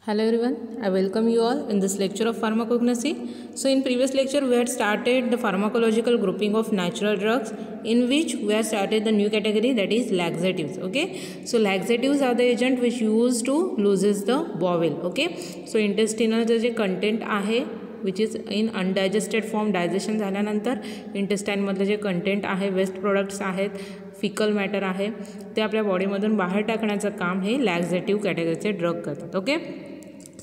Hello everyone, I welcome you all in this lecture of pharmacognosy. So in previous lecture we had started the pharmacological grouping of natural drugs, in which we have started the new category, that is laxatives. Okay, so laxatives are the agent which used to looses the bowel. Okay, so intestinal जे content आहे which is in undigested form, digestion झाल्यानंतर intestine मधले जे content आहे, waste products आहेत, fecal matter आहे, ते आपल्या बॉडीमधून बाहेर टाकण्याचं काम हे laxative कॅटेगरीचे ड्रग करतात. ओके,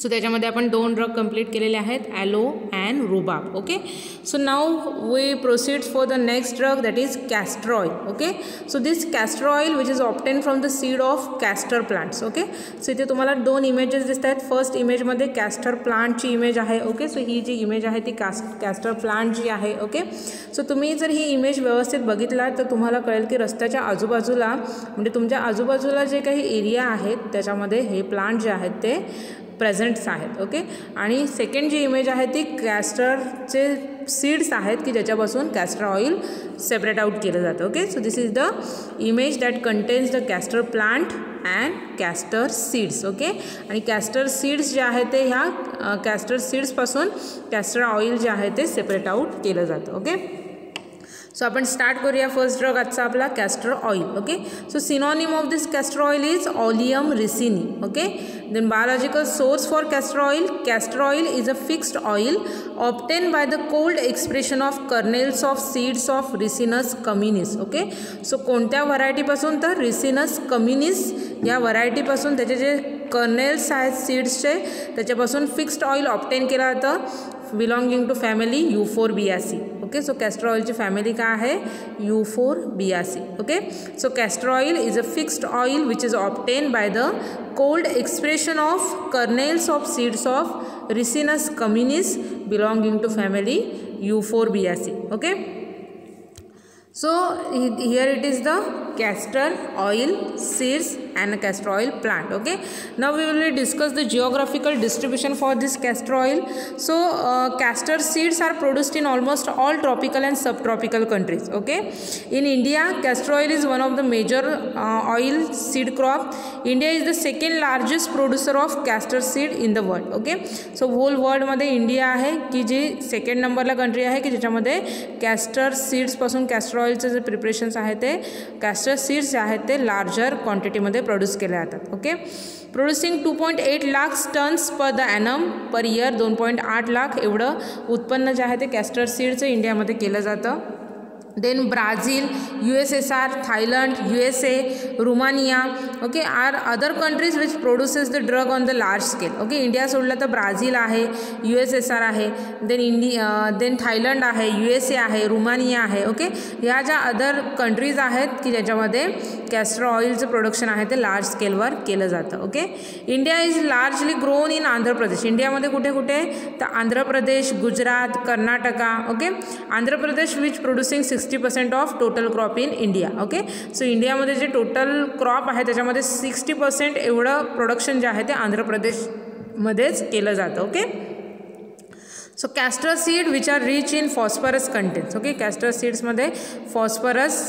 सो त्याच्यामध्ये आपण दोन ड्रग कंप्लीट केलेले आहेत, aloe and rhubarb. Okay, so now we proceed for the next drug, that is castor oil. Okay, so this castor oil which is obtain from the seed of castor plants. Okay, so इथे तुम्हाला दोन images दिसत आहेत. First इमेजमध्ये castor प्लांटची image आहे. Okay, so ही जी इमेज आहे ती कॅस्टर प्लांट जी आहे. ओके, सो तुम्ही जर ही इमेज व्यवस्थित बघितला तर तुम्हाला कळेल की रस्त्याच्या आजूबाजूला, म्हणजे तुमच्या आजूबाजूला जे काही एरिया आहेत त्याच्यामध्ये हे प्लांट जे आहेत ते प्रेझेंट्स आहेत. ओके, आणि सेकंड जी इमेज आहे ती कॅस्टरचे सीड्स आहेत की ज्याच्यापासून कॅस्टर ऑइल सेपरेट आउट केलं जातं. Okay, so this is the image that contains the castor plant and castor seeds. Okay, आणि कॅस्टर सीड्स जे आहे ते ह्या कॅस्टर सीड्सपासून कॅस्टर ऑइल जे आहे ते सेपरेट आउट केलं जातं. ओके, सो आपण स्टार्ट करूया फर्स्ट ड्रग आजचा आपला castor oil. Okay, so synonym of this castor oil is allium ricini. Okay, then biological source for castor oil is a fixed oil obtained by the cold expression of kernels of seeds of Ricinus communis. Okay, so कोणत्या व्हरायटीपासून, तर Ricinus communis या व्हरायटीपासून त्याचे जे kernels आहेत सीड्सचे त्याच्यापासून fixed oil obtain केलं जातं, belonging to family Euphorbiaceae. Okay, so castor ऑइलची फॅमिली काय आहे, Euphorbiaceae. Okay, so castor oil is a fixed oil which is obtain by the cold expression of kernels of seeds of Ricinus communis belonging to family Euphorbiaceae. Okay, so here it is the castor oil seeds and castor oil plant. Okay, now we will discuss the geographical distribution for this castor oil. So castor seeds are produced in almost all tropical and subtropical countries. Okay, in India castor oil is one of the major oil seed crop. India is the second largest producer of castor seed in the world. Okay, so whole world मध्ये India आहे की जी second नंबरला country आहे की ज्याच्यामध्ये castor सीड्सपासून castor ऑइलचे जे preparations आहे ते कॅस्टर सीड्स जे आहेत ते लार्जर क्वांटिटीमध्ये प्रोड्यूस केले जातात. Okay, producing 2.8 lakh tons per the annum per year, 2.8 lakh एवढं उत्पन्न जे आहे ते कॅस्टर सीडचं इंडियामध्ये केलं जातं. Then Brazil, USSR, Thailand, USA, Rumania, okay, are other countries which produces the drug on the large scale. Okay, India सोडलं तर ब्राझील आहे, USSR आहे, देन थायलंड आहे, USA आहे, रुमानिया आहे. ओके, ह्या ज्या अदर कंट्रीज आहेत की ज्याच्यामध्ये कॅस्टर ऑइलचं प्रोडक्शन आहे ते लार्ज स्केलवर केलं जातं. Okay, India is largely grown in Andhra Pradesh. इंडियामध्ये कुठे कुठे, तर Andhra Pradesh, Gujarat, Karnataka. Okay, Andhra Pradesh which producing 60% of total crop in India. Okay, so इंडियामध्ये जे टोटल क्रॉप आहे त्याच्यामध्ये 60% एवढं प्रोडक्शन जे आहे ते आंध्र प्रदेशमध्येच केलं जातं. Okay, so castor seed which are rich in phosphorus contents. Okay, castor सीड्समध्ये फॉस्फरस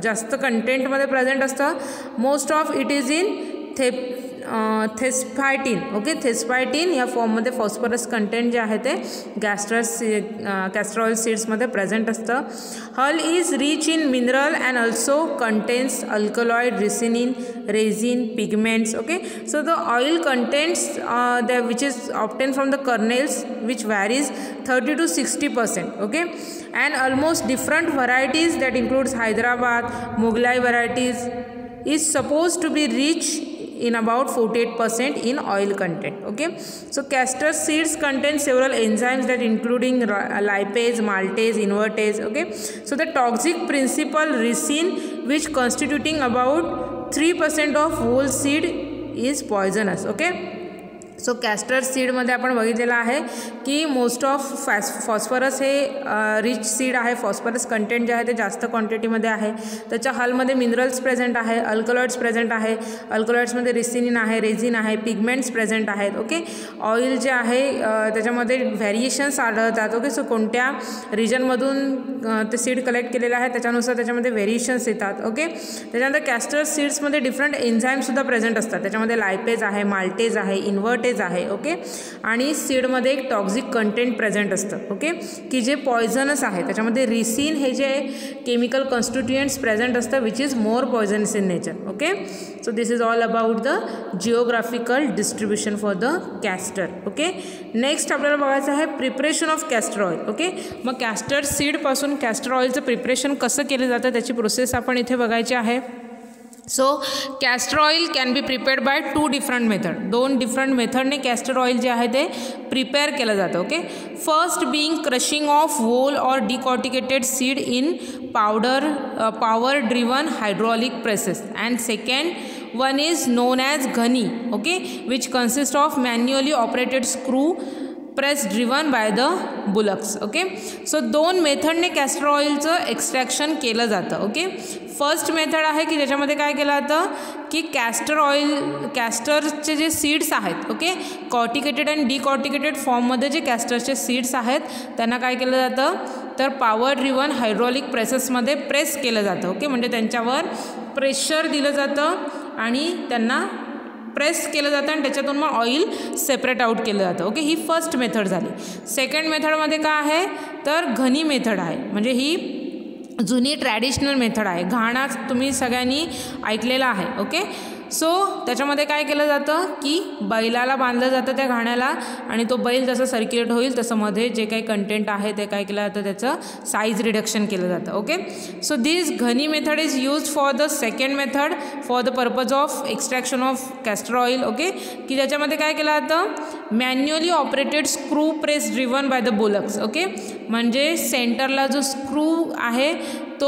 जास्त कंटेंटमध्ये प्रेझेंट असतं. Most of it is in the phytin. Okay, the phytin या फॉर्ममध्ये फॉस्फरस कंटेंट जे आहे ते कॅस्टर ऑइल सीड्समध्ये प्रेझेंट असतं. Hull is rich in mineral and also contains alkaloid, ricinine, resin, pigments. Okay, so the oil contents which is obtain from the kernels which varies 30 to 60%. ओके, and almost different varieties that includes Hyderabad, Mughlai varieties is supposed to be rich in about 48% in oil content. Okay, so castor seeds contain several enzymes that including lipase, maltase, invertase. Okay, so the toxic principle ricin which constituting about 3% of whole seed is poisonous. Okay, so castor सीडमध्ये आपण बघितलेलं आहे की most of phosphorus हे rich seed आहे. Phosphorus content जे आहे ते जास्त क्वांटिटीमध्ये आहे. त्याच्या हलमध्ये मिनरल्स प्रेझेंट आहे, अल्कलॉइड्स प्रेझेंट आहे, अल्कलॉइड्समध्ये रिसिनिन आहे, रेझिन आहे, पिगमेंट्स प्रेझेंट आहेत. ओके, ऑइल जे आहे त्याच्यामध्ये व्हेरिएशन्स आढळतात. ओके, सो कोणत्या रिजनमधून ते सीड कलेक्ट केलेलं आहे त्याच्यानुसार त्याच्यामध्ये व्हेरिएशन्स येतात. ओके, त्याच्यानंतर कॅस्टर सीड्समध्ये डिफरंट एन्झाईमसुद्धा प्रेझेंट असतात. त्याच्यामध्ये लायपेज आहे, माल्टेज आहे, इन्व्हर्टेज ॲडव्हान्टेज आहे. ओके, आणि सीडमध्ये एक टॉक्सिक कंटेंट प्रेझेंट असतं. ओके, की जे पॉयझनस आहे. त्याच्यामध्ये रिसिन हे जे केमिकल कॉन्स्टिट्युएंट्स प्रेझेंट असतं which is more poisonous in nature. Okay, so this is all about the geographical distribution for the castor. Okay, next आपल्याला बघायचं आहे preparation of castor oil. Okay, मग कॅस्टर सीडपासून कॅस्टर ऑइलचं प्रिपरेशन कसं केलं जातं त्याची process आपण इथे बघायची आहे. So castor oil can be prepared bye 2 different method. 2 different मेथडने कॅस्टर ऑइल जे आहे ते प्रिपेअर केलं जातं. Okay, first being crushing of whole or decorticated seed in power driven hydraulic presses, and second one is known as ghani. Okay, which consists of manually operated screw press driven by the bullocks. Okay, so 2 मेथडने castor ऑइलचं extraction केलं जातं. Okay, first method आहे की ज्याच्यामध्ये काय केलं जातं की कॅस्टरचे जे सीड्स आहेत. ओके, कॉर्टिकेटेड अँड डिकॉर्टिकेटेड फॉर्ममध्ये जे कॅस्टरचे सीड्स आहेत त्यांना काय केलं जातं तर पॉवर ड्रिवन हायड्रॉलिक प्रेसेसमध्ये प्रेस केलं जातं. ओके, म्हणजे त्यांच्यावर प्रेशर दिलं जातं आणि त्यांना प्रेस केलं जातं आणि त्याच्यातून मग ऑइल सेपरेट आउट केलं जातं. ओके, ही फर्स्ट मेथड झाली. सेकंड मेथडमध्ये काय आहे तर घनी मेथड आहे. म्हणजे ही जुनी ट्रॅडिशनल मेथड आहे. घाणा तुम्ही सगळ्यांनी ऐकलेला आहे. ओके, सो त्याच्यामध्ये काय केलं जातं की बैलाला बांधलं जातं त्या घाण्याला आणि तो बैल जसं सर्क्युलेट होईल तसं मध्ये जे काही कंटेंट आहे ते काय केलं जातं त्याचं साईज रिडक्शन केलं जातं. Okay, so this Ghani method is use for the second method for the purpose of extraction of castor oil. Okay, की ज्याच्यामध्ये काय केलं जातं manually operated screw press driven by the bullocks. Okay, म्हणजे सेंटरला जो स्क्रू आहे तो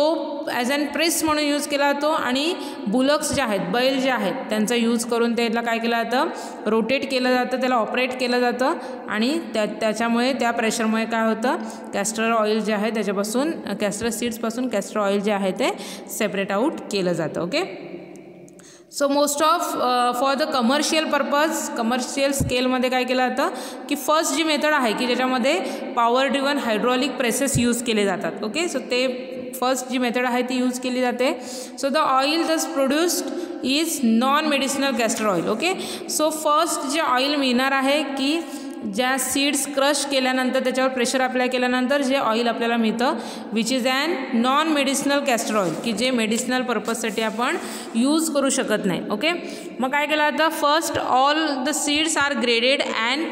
ॲज अन प्रेस म्हणून यूज केला जातो आणि बुलक्स जे आहेत बैल जे आहेत त्यांचा यूज करून त्याला काय केलं जातं रोटेट केलं जातं, त्याला ऑपरेट केलं जातं आणि त्याच्यामुळे त्या प्रेशरमुळे काय होतं कॅस्टर ऑइल जे आहे त्याच्यापासून कॅस्टर सीड्सपासून कॅस्टर ऑइल जे आहे ते सेपरेट आउट केलं जातं. Okay, so most of for the commercial purpose commercial स्केलमध्ये काय केलं जातं की फर्स्ट जी मेथड आहे की ज्याच्यामध्ये power driven hydraulic presses use केले जातात. ओके, सो ते फर्स्ट जी मेथड आहे ती यूज केली जाते. सो द ऑइल दस produced is non medicinal castor oil. Okay, so first जे ऑइल मिळणार आहे की ज्या सीड्स क्रश केल्यानंतर त्याच्यावर प्रेशर अप्लाय केल्यानंतर जे ऑइल आपल्याला मिळतं which is an non medicinal castor oil की जे मेडिसिनल पर्पजसाठी आपण यूज करू शकत नाही. ओके, मग काय केलं जातं first all the seeds are graded and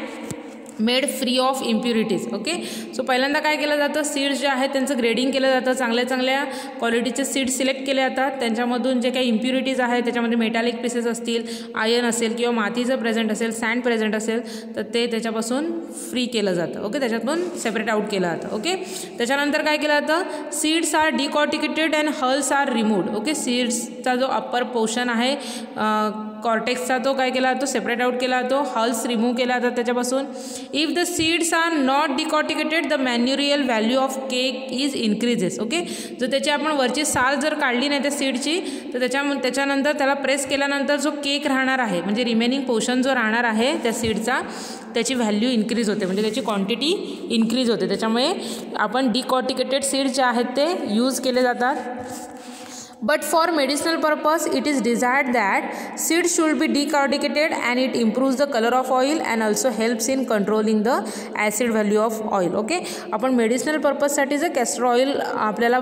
made free of impurities. Okay, so पहिल्यांदा काय केलं जातं सीड्स जे आहेत त्यांचं ग्रेडिंग केलं जातं. चांगल्या चांगल्या क्वालिटीचे सीड्स सिलेक्ट केले जातात. त्यांच्यामधून जे काही इम्प्युरिटीज आहेत त्याच्यामध्ये मेटॅलिक पीसेस असतील, आयर्न असेल किंवा मातीचं प्रेझेंट असेल, सँड प्रेझेंट असेल तर ते त्याच्यापासून फ्री केलं जातं. ओके, त्याच्यातून सेपरेट आउट केलं जातं. ओके, त्याच्यानंतर काय केलं जातं seeds are decorticated and hulls are removed. Okay, सीड्सचा जो अप्पर पोर्शन आहे कॉर्टेक्सचा तो काय केला जातो सेपरेट आउट केला जातो. हल्स रिमूव्ह केला जातात त्याच्यापासून. If the seeds are not decorticated the manurial value of cake is increases. Okay, जर त्याची आपण वरची साल जर काढली नाही त्या सीडची तर त्याच्यानंतर त्याला प्रेस केल्यानंतर जो केक राहणार आहे म्हणजे रिमेनिंग पोर्शन जो राहणार आहे त्या सीडचा त्याची व्हॅल्यू इन्क्रीज होते म्हणजे त्याची क्वांटिटी इन्क्रीज होते. त्याच्यामुळे आपण डिकॉर्टिकेटेड सीड्स जे आहेत ते यूज केले जातात. But for medicinal purpose, it is desired that seeds should be decorticated and it improves the color of oil and also helps in controlling the acid value of oil. Okay, आपण medicinal पर्पजसाठी जर castor oil आपल्याला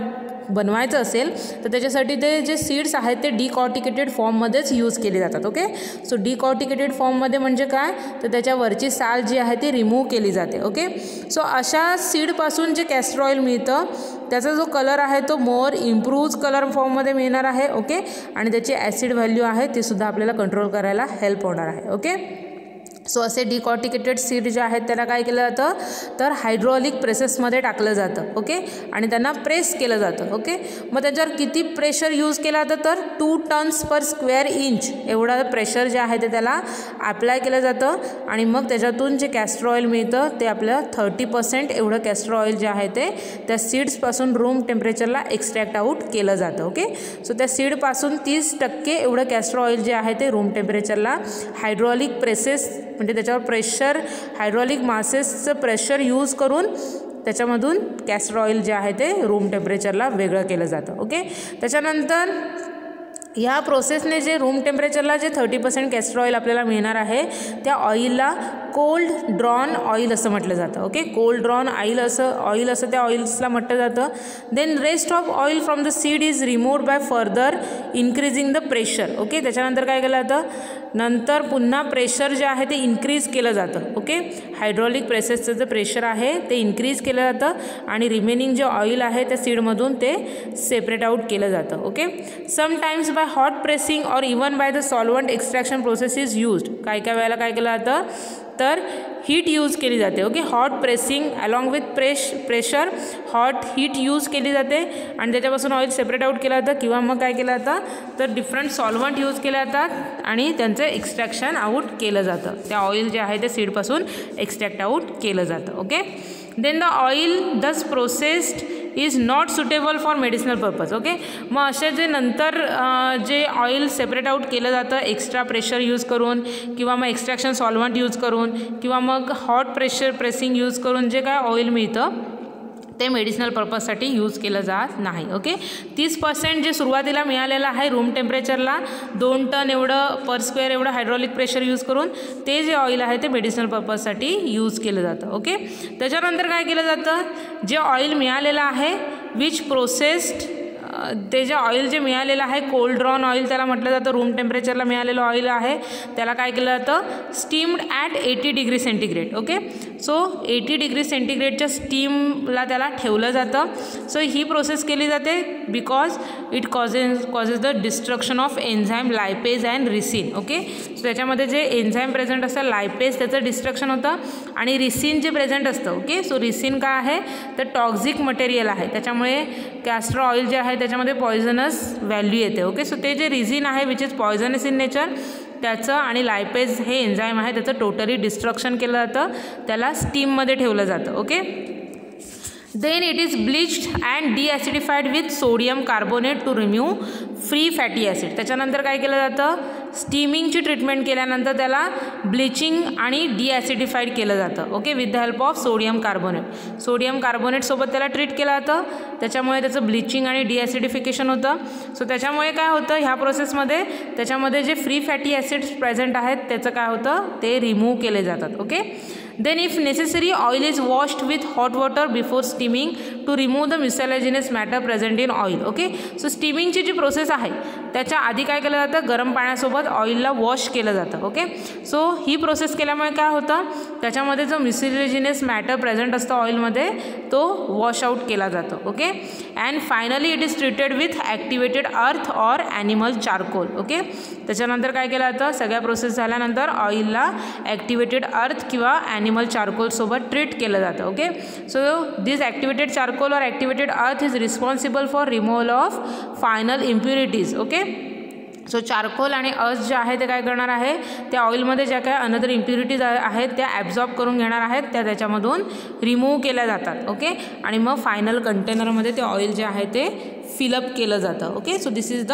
बनवायचं असेल तर त्याच्यासाठी ते जे seeds आहेत ते डिकॉर्टिकेटेड फॉर्ममध्येच यूज केले जातात. ओके, सो डिकॉर्टिकेटेड फॉर्ममध्ये म्हणजे काय तर त्याच्यावरची साल जी आहे ती रिमूव्ह केली जाते. ओके, सो अशा सीडपासून जे कॅस्टर ऑइल मिळतं त्याचा जो कलर आहे तो मोर इम्प्रूव्ड कलर फॉर्ममध्ये मिळणार आहे. ओके, आणि त्याची ॲसिड व्हॅल्यू आहे ती सुद्धा आपल्याला कंट्रोल करायला हेल्प होणार आहे. ओके, सो असे डिकॉर्टिकेटेड सीड जे आहेत त्याला काय केलं जातं तर हायड्रॉलिक प्रेसेसमध्ये टाकलं जातं. ओके, आणि त्यांना प्रेस केलं जातं. ओके, मग त्याच्यावर किती प्रेशर यूज केलं जातं तर 2 टन्स पर स्क्वेअर इंच एवढा प्रेशर जे आहे ते त्याला अप्लाय केलं जातं आणि मग त्याच्यातून जे कॅस्टर ऑइल मिळतं ते आपलं 30% एवढं कॅस्टर ऑइल जे आहे ते त्या सीड्सपासून रूम टेम्परेचरला एक्स्ट्रॅक्ट आउट केलं जातं. ओके, सो त्या सीडपासून 30% एवढं कॅस्टर ऑइल जे आहे ते रूम टेम्परेचरला हायड्रॉलिक प्रेसेस म्हणजे त्याच्यावर प्रेशर हायड्रॉलिक मासेसचं प्रेशर यूज करून त्याच्यामधून कॅस्टर ऑइल जे आहे ते रूम टेम्परेचरला वेगळं केलं जातं. ओके, त्याच्यानंतर ह्या प्रोसेसने जे रूम टेम्परेचरला जे 30% कॅस्टर ऑइल आपल्याला मिळणार आहे त्या ऑइलला कोल्ड ड्रॉन ऑइल असं म्हटलं जातं. ओके, कोल्ड ड्रॉन ऑइल असं त्या ऑइल्सला म्हटलं जातं. Then rest of oil from the seed is removed by further increasing the pressure. Okay, त्याच्यानंतर काय केलं जातं, नंतर पुन्हा प्रेशर जे आहे ते इन्क्रीज केलं जातं. ओके, हायड्रॉलिक प्रेसेसचं जे प्रेशर आहे ते इन्क्रीज केलं जातं आणि रिमेनिंग जे ऑइल आहे त्या सीडमधून ते सेपरेट आउट केलं जातं. Okay, sometimes by hot pressing or even by the solvent extraction process is used. काय काय वेळेला काय केलं जातं तर हीट यूज केली जाते. Okay, hot pressing along with pressure hot heat use केली जाते आणि त्याच्यापासून ऑइल सेपरेट आउट केलं जातं. किंवा मग काय केलं जातं तर डिफरंट सॉल्वंट यूज केले जातात आणि त्यांचं एक्स्ट्रॅक्शन आउट केलं जातं. त्या ऑइल जे आहे ते सीडपासून एक्स्ट्रॅक्ट आउट केलं जातं. ओके, देन द ऑइल दस processed is not suitable for medicinal purpose. Okay, मग असे जे नंतर जे ऑइल सेपरेट आउट केलं जातं एक्स्ट्रा प्रेशर यूज करून किंवा मग एक्स्ट्रॅक्शन सॉल्वंट यूज करून किंवा मग हॉट प्रेसिंग यूज करून जे काय ऑइल मिळतं ते मेडिसिनल पर्पजसाठी यूज केलं जात नाही. ओके, 30% जे सुरुवातीला मिळालेलं आहे रूम टेम्परेचरला 2 टन एवढं पर स्क्वेअर एवढं हायड्रॉलिक प्रेशर यूज करून ते जे ऑइल आहे ते मेडिसिनल पर्पजसाठी यूज केलं जातं. ओके, त्याच्यानंतर काय केलं जातं, जे ऑइल मिळालेलं आहे विच प्रोसेस्ड ते जे ऑइल जे मिळालेलं आहे कोल्ड ड्रॉन ऑइल त्याला म्हटलं जातं. रूम टेम्परेचरला मिळालेलं ऑइल आहे त्याला काय केलं जातं steamed at 80 degree centigrade. Okay, so 80 degree सेंटीग्रेडच्या स्टीमला त्याला ठेवलं जातं. सो ही प्रोसेस केली जाते because it causes the destruction of enzyme lipase and ricin. Okay, so त्याच्यामध्ये जे एन्झाईम प्रेझेंट असतं लायपेज त्याचं डिस्ट्रक्शन होतं आणि रिसिन जे प्रेझेंट असतं. ओके, सो रिसिन काय आहे तर टॉक्झिक मटेरियल आहे त्याच्यामुळे कॅस्टर ऑइल जे आहे त्याच्यामध्ये पॉयझनस व्हॅल्यू येते. ओके, सो ते जे रिझिन आहे which is poisonous in nature त्याचं आणि लायपेज हे एन्झाईम आहे त्याचं टोटली डिस्ट्रक्शन केलं जातं, त्याला स्टीममध्ये ठेवलं जातं. Okay, then it is bleached and deacidified with sodium carbonate to remove free fatty acid. त्याच्यानंतर काय केलं जातं स्टीमिंगची ट्रीटमेंट केल्यानंतर त्याला ब्लिचिंग आणि डिॲसिडिफाईड केलं जातं. Okay, with the help of sodium कार्बोनेटसोबत त्याला ट्रीट केलं जातं त्याच्यामुळे त्याचं ब्लिचिंग आणि डिॲसिडिफिकेशन होतं. सो त्याच्यामुळे काय होतं ह्या प्रोसेसमध्ये त्याच्यामध्ये जे फ्री फॅटी ॲसिड्स प्रेझेंट आहेत त्याचं काय होतं ते रिमूव्ह केले जातात. Okay, then if necessary oil is washed with hot water before steaming to remove the mucilaginous matter present in oil. Okay, so स्टीमिंगची जी प्रोसेस आहे त्याच्या आधी काय केलं जातं गरम पाण्यासोबत ऑइलला वॉश केलं जातं. ओके, सो ही प्रोसेस केल्यामुळे काय होतं त्याच्यामध्ये जो म्युसिलेजिनस मॅटर प्रेझेंट असतो ऑइलमध्ये तो वॉश आउट केला जातो. Okay, and finally it is treated with activated अर्थ ऑर ॲनिमल चारकोल. ओके, त्याच्यानंतर काय केलं जातं सगळ्या प्रोसेस झाल्यानंतर ऑइलला ॲक्टिवेटेड अर्थ किंवा ॲनिमल चारकोलसोबत ट्रीट केलं जातं. Okay, so this activated charcoal or activated earth is responsible for removal of final impurities. Okay, so charcoal आणि अर्थ जे आहे ते काय करणार आहे त्या ऑइलमध्ये ज्या काय अनदर इम्प्युरिटीज आहेत त्या ॲब्झॉर्ब करून घेणार आहेत त्या त्याच्यामधून रिमूव्ह केल्या जातात. ओके, आणि मग फायनल कंटेनरमध्ये ते ऑइल जे आहे ते फिलअप केलं जातं. Okay, so this is the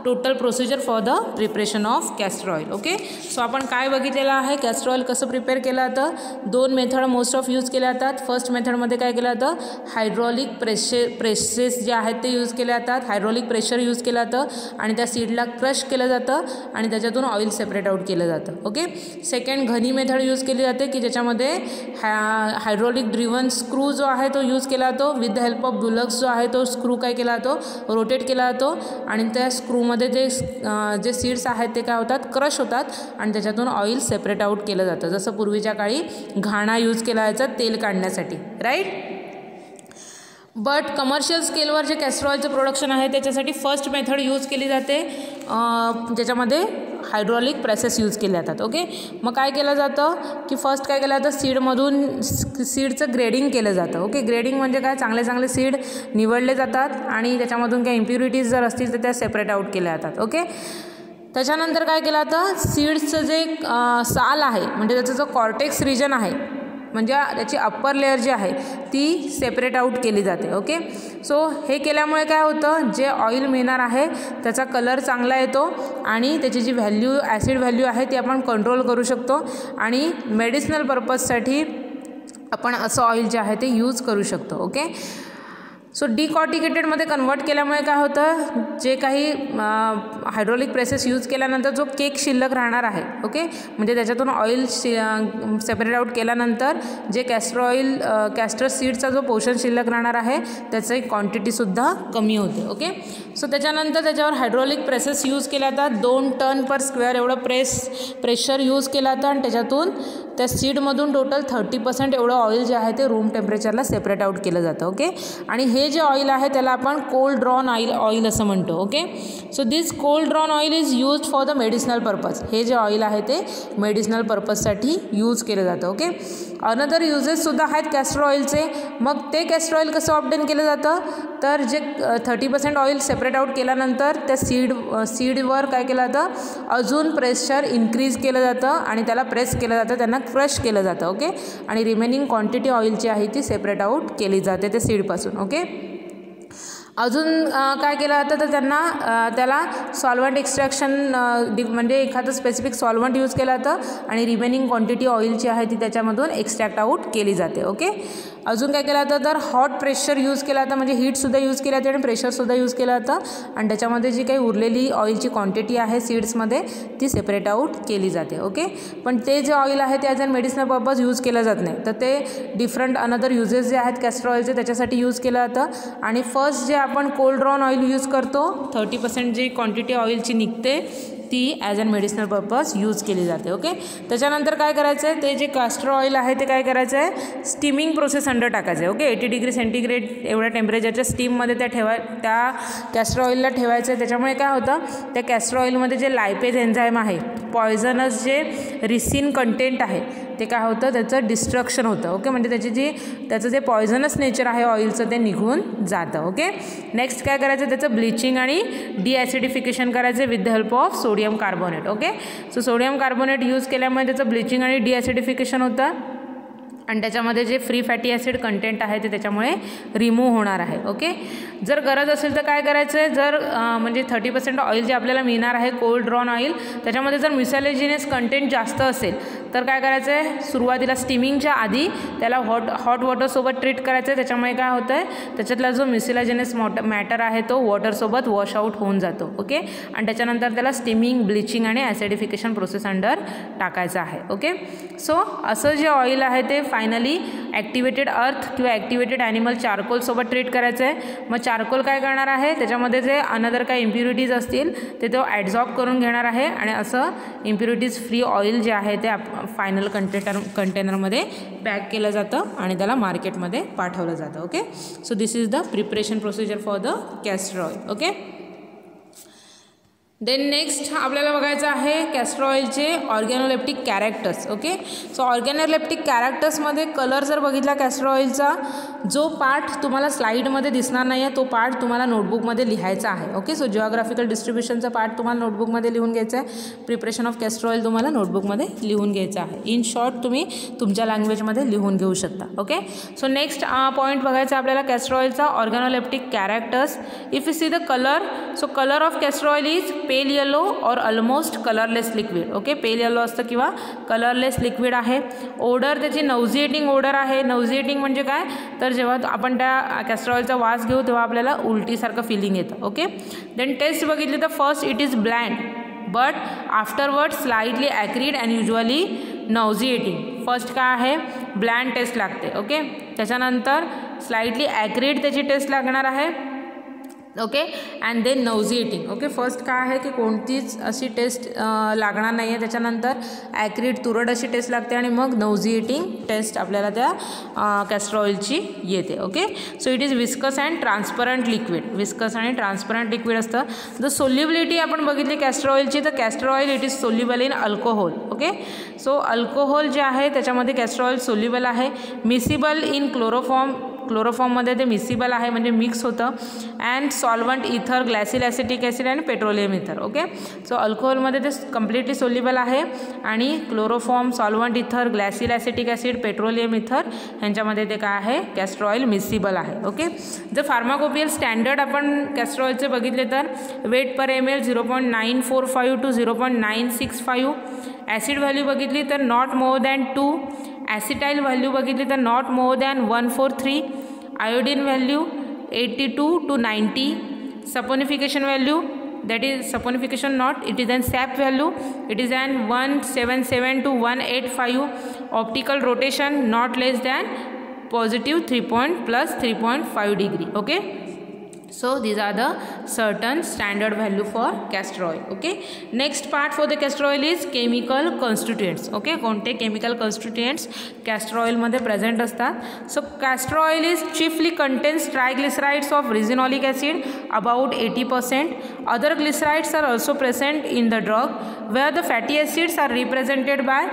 total procedure for the preparation of castor oil. Okay, so आपण काय बघितलेलं आहे कॅस्टर ऑइल कसं प्रिपेअर केलं जातं. 2 मेथड मोस्ट ऑफ यूज केल्या जातात. फर्स्ट मेथडमध्ये काय केलं जातं हायड्रॉलिक प्रेसेस जे आहेत ते यूज केले जातात. हायड्रॉलिक प्रेशर यूज केलं जातं आणि त्या सीडला क्रश केलं जातं आणि त्याच्यातून ऑइल सेपरेट आउट केलं जातं. Okay, second Ghani method use केली जाते की ज्याच्यामध्ये हायड्रॉलिक ड्रिव्हन स्क्रू जो आहे तो यूज केला जातो. With the help of bullocks जो आहे तो स्क्रू काय केला जातो रोटेट केला जातो आणि त्या स्क्रूमध्ये जे सीड्स आहेत ते काय होतात क्रश होतात आणि त्याच्यातून ऑइल सेपरेट आउट केलं जातं जसं पूर्वीच्या काळी घाणा यूज केला जायचा तेल काढण्यासाठी. राईट, बट कमर्शियल स्केलवर जे कॅस्टर ऑइलचं प्रोडक्शन आहे त्याच्यासाठी फर्स्ट मेथड यूज केली जाते ज्याच्यामध्ये हायड्रॉलिक प्रेसेस यूज केले जातात. ओके, मग काय केलं जातं की फर्स्ट काय केलं जातं सीडमधून सीडचं ग्रेडिंग केलं जातं. ओके, ग्रेडिंग म्हणजे काय चांगले चांगले सीड निवडले जातात आणि त्याच्यामधून काही इम्प्युरिटीज जर असतील तर त्या सेपरेट आउट केल्या जातात. ओके, त्याच्यानंतर काय केलं जातं सीड्सचं जे साल आहे म्हणजे त्याचं जो कॉर्टेक्स रिजन आहे म्हणजे त्याची अप्पर लेअर जी आहे ती सेपरेट आउट केली जाते. ओके, सो हे केल्यामुळे काय होतं जे ऑइल मिळणार आहे त्याचा कलर चांगला येतो आणि त्याची जी व्हॅल्यू ॲसिड व्हॅल्यू आहे ती आपण कंट्रोल करू शकतो आणि मेडिसिनल पर्पजसाठी आपण असं ऑइल जे आहे ते यूज करू शकतो. ओके, सो डिकॉर्टिकेटेडमध्ये कन्वर्ट केल्यामुळे काय होतं, जे काही हायड्रॉलिक प्रेसेस यूज केल्यानंतर जो केक शिल्लक राहणार आहे, ओके, म्हणजे त्याच्यातून ऑइल सेपरेट आउट केल्यानंतर जे कॅस्टर सीडचा जो पोर्शन शिल्लक राहणार आहे त्याची क्वांटिटीसुद्धा कमी होते. ओके, सो त्याच्यानंतर त्याच्यावर हायड्रॉलिक प्रेसेस यूज केल्या जातात. 2 टन पर स्क्वेअर एवढं प्रेशर यूज केला जातं आणि त्याच्यातून त्या सीडमधून टोटल 30% एवढं ऑइल जे आहे ते रूम टेम्परेचरला सेपरेट आउट केलं जातं. ओके, आणि हे जे ऑइल आहे त्याला आपण कोल्ड ड्रॉन ऑइल असं म्हणतो. Okay, so this cold drawn oil is used for the medicinal purpose. हे जे ऑइल आहे ते मेडिसिनल पर्पजसाठी यूज केलं जातं. ओके, अनदर युजेससुद्धा आहेत कॅस्टर ऑइलचे. मग ते कॅस्टर ऑइल कसं ऑब्टेन केलं जातं, तर जे 30% ऑइल सेपरेट आउट केल्यानंतर त्या सीडवर काय केलं जातं, अजून प्रेशर इन्क्रीज केलं जातं आणि त्याला प्रेस केलं जातं, त्यांना क्रश केलं जातं. ओके, आणि रिमेनिंग क्वांटिटी ऑइलची आहे ती सेपरेट आउट केली जाते त्या सीडपासून. ओके, अजून काय केलं जातं तर त्याला सॉल्वंट एक्स्ट्रॅक्शन म्हणजे एखादं स्पेसिफिक सॉल्वंट यूज केलं जातं आणि रिमेनिंग क्वांटिटी ऑइलची आहे ती त्याच्यामधून एक्स्ट्रॅक्ट आउट केली जाते. ओके, अजून काय केलं जातं तर हॉट प्रेशर यूज केला जातं, म्हणजे हीटसुद्धा यूज केली जाते आणि प्रेशरसुद्धा यूज केलं जातं आणि त्याच्यामध्ये जी काही उरलेली ऑइलची क्वांटिटी आहे सीड्समध्ये ती सेपरेट आउट केली जाते. ओके, पण ते जे ऑइल आहे ते as a medicinal purpose use केलं जात नाही, तर ते डिफरंट अनदर युजेस जे आहेत कॅस्टर ऑइलचे त्याच्यासाठी यूज केलं जातं. आणि फर्स्ट जे आपण कोल्ड ड्रॉन ऑइल यूज करतो, 30% जी क्वांटिटी ऑइलची निघते ती as a medicinal purpose use केली जाते. ओके, त्याच्यानंतर काय करायचं आहे, ते जे कॅस्टर ऑइल आहे ते काय करायचं आहे, स्टीमिंग प्रोसेस अंडर टाकायचं आहे. ओके, 80 डिग्री सेंटीग्रेड एवढ्या टेम्परेचरच्या स्टीममध्ये त्या कॅस्टर ऑइलला ठेवायचं आहे. त्याच्यामुळे काय होतं, त्या कॅस्टर ऑइलमध्ये जे लायपेज एन्झाईम आहे, पॉयझनस जे रिसिन कंटेंट आहे ते काय होतं, त्याचं डिस्ट्रक्शन होतं. ओके, म्हणजे त्याचं जे पॉयझनस नेचर आहे ऑइलचं ते निघून जातं. ओके, नेक्स्ट काय करायचं, त्याचं ब्लिचिंग आणि डिॲसिडिफिकेशन करायचं with the help of sodium carbonate. Okay, so sodium carbonate use केल्यामुळे त्याचं ब्लिचिंग आणि डिॲसिडिफिकेशन होतं आणि त्याच्यामध्ये जे फ्री फॅटी ॲसिड कंटेंट आहे ते त्याच्यामुळे रिमूव्ह होणार आहे. ओके, जर गरज असेल तर काय करायचं आहे, जर म्हणजे 30% ऑइल जे आपल्याला मिळणार आहे कोल्ड ड्रॉन ऑइल त्याच्यामध्ये जर म्युसिलेजिनस कंटेंट जास्त असेल तर काय करायचं आहे, सुरुवातीला स्टीमिंगच्या आधी त्याला हॉट वॉटरसोबत ट्रीट करायचं आहे. त्याच्यामुळे काय होतं आहे, त्याच्यातला जो म्युसिलेजिनस मॅटर आहे तो वॉटरसोबत वॉश आउट होऊन जातो. ओके, आणि त्याच्यानंतर त्याला स्टीमिंग, ब्लिचिंग आणि ॲसिडिफिकेशन प्रोसेस अंडर टाकायचं आहे. ओके, सो असं जे ऑइल आहे ते फायनली ॲक्टिवेटेड अर्थ किंवा ॲक्टिवेटेड ॲनिमल चारकोलसोबत ट्रीट करायचं आहे. मग चारकोल काय करणार आहे, त्याच्यामध्ये जे अनदर काही इम्प्युरिटीज असतील ते तो ॲड्झॉर्ब करून घेणार आहे आणि असं इम्प्युरिटीज फ्री ऑइल जे आहे ते फायनल कंटेनरमध्ये पॅक केलं जातं आणि त्याला मार्केटमध्ये पाठवलं जातं. Okay, so this is the preparation procedure for the castor oil. Okay, then next आपल्याला बघायचं आहे कॅस्टर ऑइलचे organoleptic characters. Okay, so organoleptic कॅरेक्टर्समध्ये कलर जर बघितला कॅस्टर ऑइलचा, जो पार्ट तुम्हाला स्लाईडमध्ये दिसणार नाही आहे तो पार्ट तुम्हाला नोटबुकमध्ये लिहायचा आहे. ओके, सो जिओग्राफिकल डिस्ट्रीब्युशनचा पार्ट तुम्हाला नोटबुकमध्ये लिहून घ्यायचा आहे. प्रिपरेशन ऑफ कॅस्टर ऑइल तुम्हाला नोटबुकमध्ये लिहून घ्यायचं आहे. इन शॉर्ट तुम्ही तुमच्या लँग्वेजमध्ये लिहून घेऊ शकता. ओके, सो नेक्स्ट पॉईंट बघायचा आपल्याला कॅस्टर ऑइलचा organoleptic characters. If you see the colour, so colour of castor oil is pale yellow or almost colourless liquid. Okay, pale yellow असतं किंवा कलरलेस लिक्विड आहे. ओडर त्याची नौजिएटिंग ओडर आहे. नौजिएटिंग म्हणजे काय, तर जेव्हा आपण त्या कॅस्टर ऑइलचा वास घेऊ तेव्हा आपल्याला उलटीसारखं फिलिंग येतं. ओके, देन टेस्ट बघितली तर first it is bland but afterward slightly acrid and usually nauseating. First काय आहे, ब्लँड टेस्ट लागते. ओके, त्याच्यानंतर स्लाइटली ॲक्रिड त्याची टेस्ट लागणार आहे. Okay, and then nauseating. Okay, first काय आहे की कोणतीच अशी टेस्ट लागणार नाही आहे, त्याच्यानंतर ॲक्रिड तुरट अशी टेस्ट लागते आणि मग नौजिएटिंग टेस्ट आपल्याला त्या कॅस्टर ऑइलची येते. Okay, so it is viscous and transparent liquid. Viscous आणि ट्रान्सपरंट लिक्विड असतं. द सोल्युबिलिटी आपण बघितली कॅस्टर ऑइलची, तर castor oil it is soluble in alcohol. Okay, so alcohol जे आहे त्याच्यामध्ये कॅस्टर ऑइल सोल्युबल आहे. मिसिबल इन क्लोरोफॉर्ममध्ये ते मिसिबल आहे म्हणजे मिक्स होतं. अँड सॉल्वंट इथर, ग्लॅसिल ॲसिटिक ॲसिड आणि पेट्रोलियम इथर. ओके, सो अल्कोहोलमध्ये ते कम्प्लिटली सोल्युबल आहे आणि क्लोरोफॉर्म, सॉल्वंट इथर, ग्लॅसिल ॲसिटिक ॲसिड, पेट्रोलियम इथर ह्यांच्यामध्ये ते काय आहे, कॅस्टर ऑइल मिसिबल आहे. ओके, जर फार्माकोपियल स्टँडर्ड आपण कॅस्टर ऑइलचे बघितले तर weight per ml 0.945 to 0.965. Acid value बघितली तर not more than 2. Acetyl value बघितली तर not more than 143. Iodine value 82 to 90. Saponification value, that is saponification not, it is an sap value, it is an 177 to 185. Optical rotation not less than positive 3.5 degree. Okay, so these are the certain standard value for castor oil. Okay, next part for the castor oil is chemical constituents. Okay, कोणते chemical constituents castor oil मध्ये present असतात. So castor oil is chiefly contains triglycerides of resinolic acid about 80%. Other glycerides are also present in the drug, where the fatty acids are represented by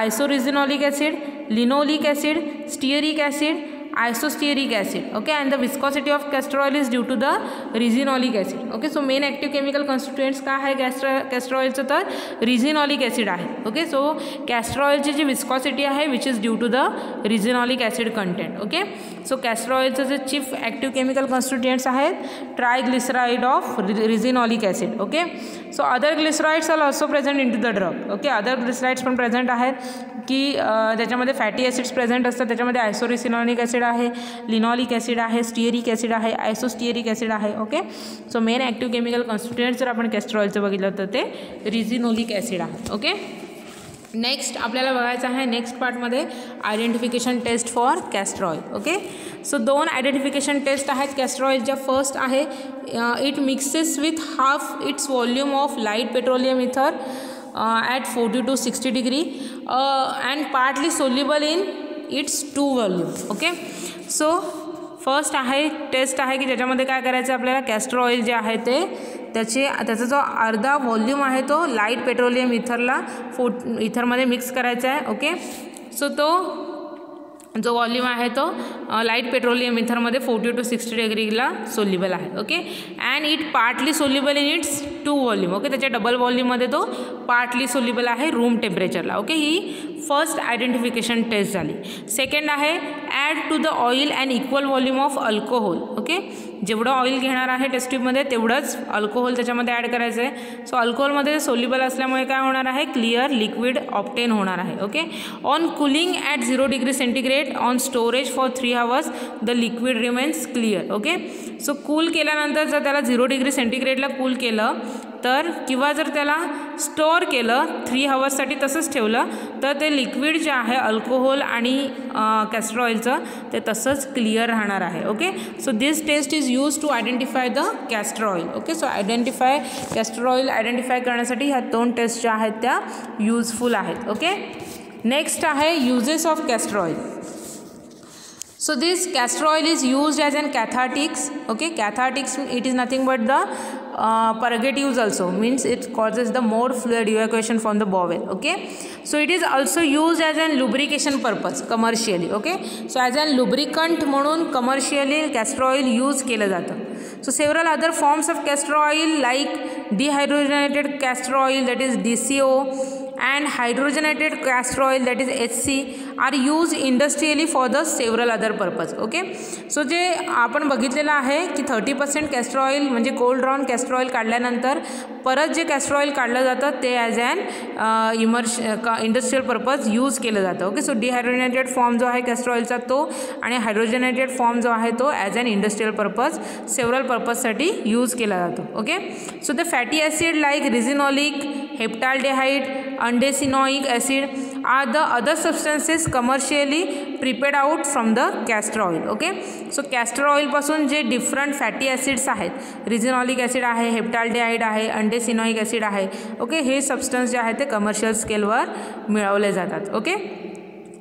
isoresinolic acid, linoleic acid, stearic acid, isostearic acid. Okay, and the viscosity of castor oil is due to the resinolic acid. Okay, so main active chemical constituents का है castor oil चं, तर resinolic acid आहे. Okay, so castor oil ची जी viscosity आहे which is due to the resinolic acid content. Okay, so castor oil चं जे chief active chemical constituents आहेत triglyceride of resinolic acid. Okay, so other glycerides are also present into the drug. Okay, other glycerides पण present आहेत की त्याच्यामध्ये fatty acids present असतात. त्याच्यामध्ये आयसोरिसिनॉलिक acid आहे, लिनॉलिक ॲसिड आहे, स्टिअरिक ॲसिड आहे, आयसोस्टिअरिक ॲसिड आहे. Okay, so main active chemical constituent जर आपण कॅस्टर ऑइलचं बघितलं तर ते रिझिनोलिक ॲसिड आहे. ओके, नेक्स्ट आपल्याला बघायचं आहे नेक्स्ट पार्टमध्ये identification test for castor oil. Okay, so 2 identification test आहेत कॅस्टर ऑइलच्या. फर्स्ट आहे it mixes with half its volume of light petroleum ether at 40 to 60 degree and partly soluble in its 2 volume. Okay, so first आहे taste आहे की ज्याच्यामध्ये काय करायचं आपल्याला कॅस्टर ऑइल जे आहे ते त्याचा जो अर्धा वॉल्यूम आहे तो लाईट पेट्रोलियम इथरमध्ये मिक्स करायचा आहे. ओके, सो तो जो वॉल्यूम आहे तो लाईट पेट्रोलियम इथरमध्ये 40 to 60 डिग्रीला सोल्युबल आहे. Okay, and it partly soluble in its 2 volume. Okay, त्याच्या डबल वॉल्यूममध्ये तो पार्टली सोल्युबल आहे रूम टेम्परेचरला. ओके, ही फर्स्ट आयडेंटिफिकेशन टेस्ट झाली. सेकंड आहे add to the oil and equal volume of alcohol. Okay, जेवढं ऑइल घेणार आहे टेस्ट ट्यूबमध्ये तेवढंच अल्कोहोल त्याच्यामध्ये ॲड करायचं आहे. सो अल्कोहोलमध्ये सोल्युबल असल्यामुळे काय होणार आहे, क्लिअर लिक्विड ऑप्टेन होणार आहे. Okay, on cooling at 0 degree centigrade on storage for 3 hours the liquid remains clear. Okay, so cool केल्यानंतर जर त्याला 0 degree सेंटीग्रेडला कूल केलं तर किंवा जर त्याला स्टोअर केलं 3 hours तसंच ठेवलं तर ते लिक्विड जे आहे अल्कोहोल आणि कॅस्टर ऑइलचं ते तसंच क्लिअर राहणार आहे. Okay, so this test is use to identify the castor oil. Okay, so castor oil identify करण्यासाठी ह्या 2 टेस्ट ज्या आहेत त्या यूजफुल आहेत. ओके, नेक्स्ट आहे uses of castor oil. So this castor oil is used as an cathartics. Okay, cathartics, it is nothing but the purgatives also, means it causes the more fluid evacuation from the bowel. Okay, so it is also used as an lubrication purpose commercially. Okay, so as an lubricant म्हणून commercially castor oil use केलं जातं. So several other forms of castor oil like dehydrogenated castor oil, that is DCO, and hydrogenated castor oil, that is HC, are used industrially for the several other purpose. Okay, so जे आपण बघितलेलं आहे की 30% castor oil म्हणजे cold drawn castor oil काढल्यानंतर परत जे castor oil काढलं जातं ते as an industrial purpose use केलं जातं. ओके, सो डिहायड्रोजनेटेड फॉर्म जो आहे कॅस्टर ऑइलचा तो आणि हायड्रोजनेटेड फॉर्म जो आहे तो as an industrial purpose several पर्पजसाठी यूज केला जातो. Okay, so the fatty acid like ricinoleic, heptaldehyde, undecenoic acid are the other substances commercially prepared out from the castor oil. Okay, so castor oil पासून जे different fatty acids आहेत, रिझिनॉलिक acid आहे, हेप्टाल्डेहाइड आहे, अंडेसिनॉइक acid आहे. Okay, हे substance जे आहेत ते कमर्शियल स्केलवर मिळवले जातात. Okay,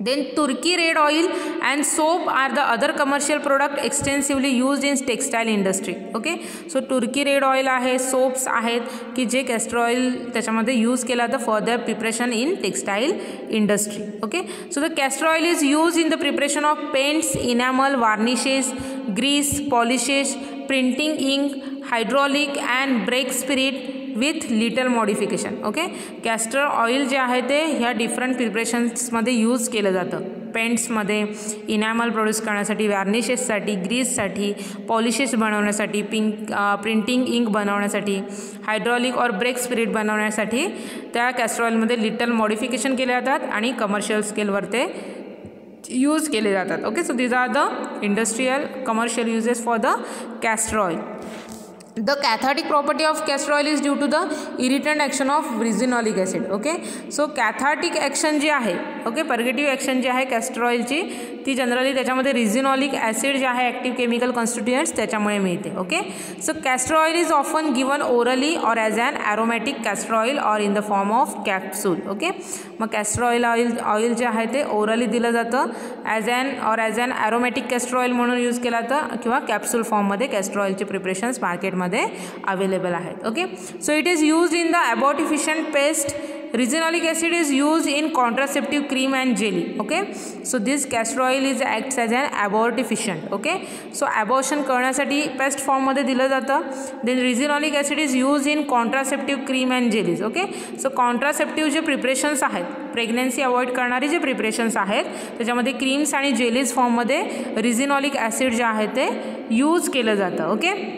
then Turkey red oil and soap are the other commercial product extensively used in textile industry. Okay, so Turkey red oil आहे, soaps आहेत की जे castor oil त्याच्यामध्ये यूज केला जातं for their preparation in textile industry. Okay, so the castor oil is used in the preparation of paints, enamel, varnishes, grease, polishes, printing ink, hydraulic and brake spirit with little modification. Okay, castor oil जे आहे ते ह्या different प्रिपरेशन्समध्ये use केलं जातं. पेंट्समध्ये, enamel produce करण्यासाठी, वार्निशेससाठी, ग्रीससाठी, polishes बनवण्यासाठी, printing Inc बनवण्यासाठी, hydraulic और ब्रेक स्पिरिट बनवण्यासाठी त्या कॅस्टर ऑइलमध्ये लिटल मॉडिफिकेशन केले जातात आणि कमर्शियल स्केलवर ते यूज केले जातात. Okay, so these are the industrial commercial uses for the castor oil. The cathartic property of castor oil is due to the irritant action of resinolic acid. Okay, so cathartic action जी आहे, okay, positive action जी आहे castor ऑइलची, ती generally त्याच्यामध्ये रिझिनॉलिक acid जे आहे active chemical constituents त्याच्यामुळे मिळते. Okay, so castor oil is often given orally or as an aromatic castor oil or in the form of capsule. Okay, मग कॅस्टर ऑइल जे आहे ते ओरली दिलं जातं as an aromatic castor oil म्हणून use केला जातं किंवा कॅप्सूल फॉर्ममध्ये कॅस्टर ऑइलचे प्रिपरेशन्स मार्केटमध्ये अवेलेबल आहेत. Okay, so it is used in the abortifacient paste. Resinolic acid is used in contraceptive cream and jelly. Okay, so this castor oil is acts as an abortifacient. Okay, so abortion करण्यासाठी paste form मध्ये दिलं जातं. Then resinolic acid is used in contraceptive cream and jellies. Okay, so contraceptive जे preparations आहेत, pregnancy avoid करणारे जे preparations आहेत त्याच्यामध्ये क्रीम्स आणि जेलीज फॉर्ममध्ये रिझिनॉलिक ॲसिड जे आहे ते यूज केलं जातं. ओके,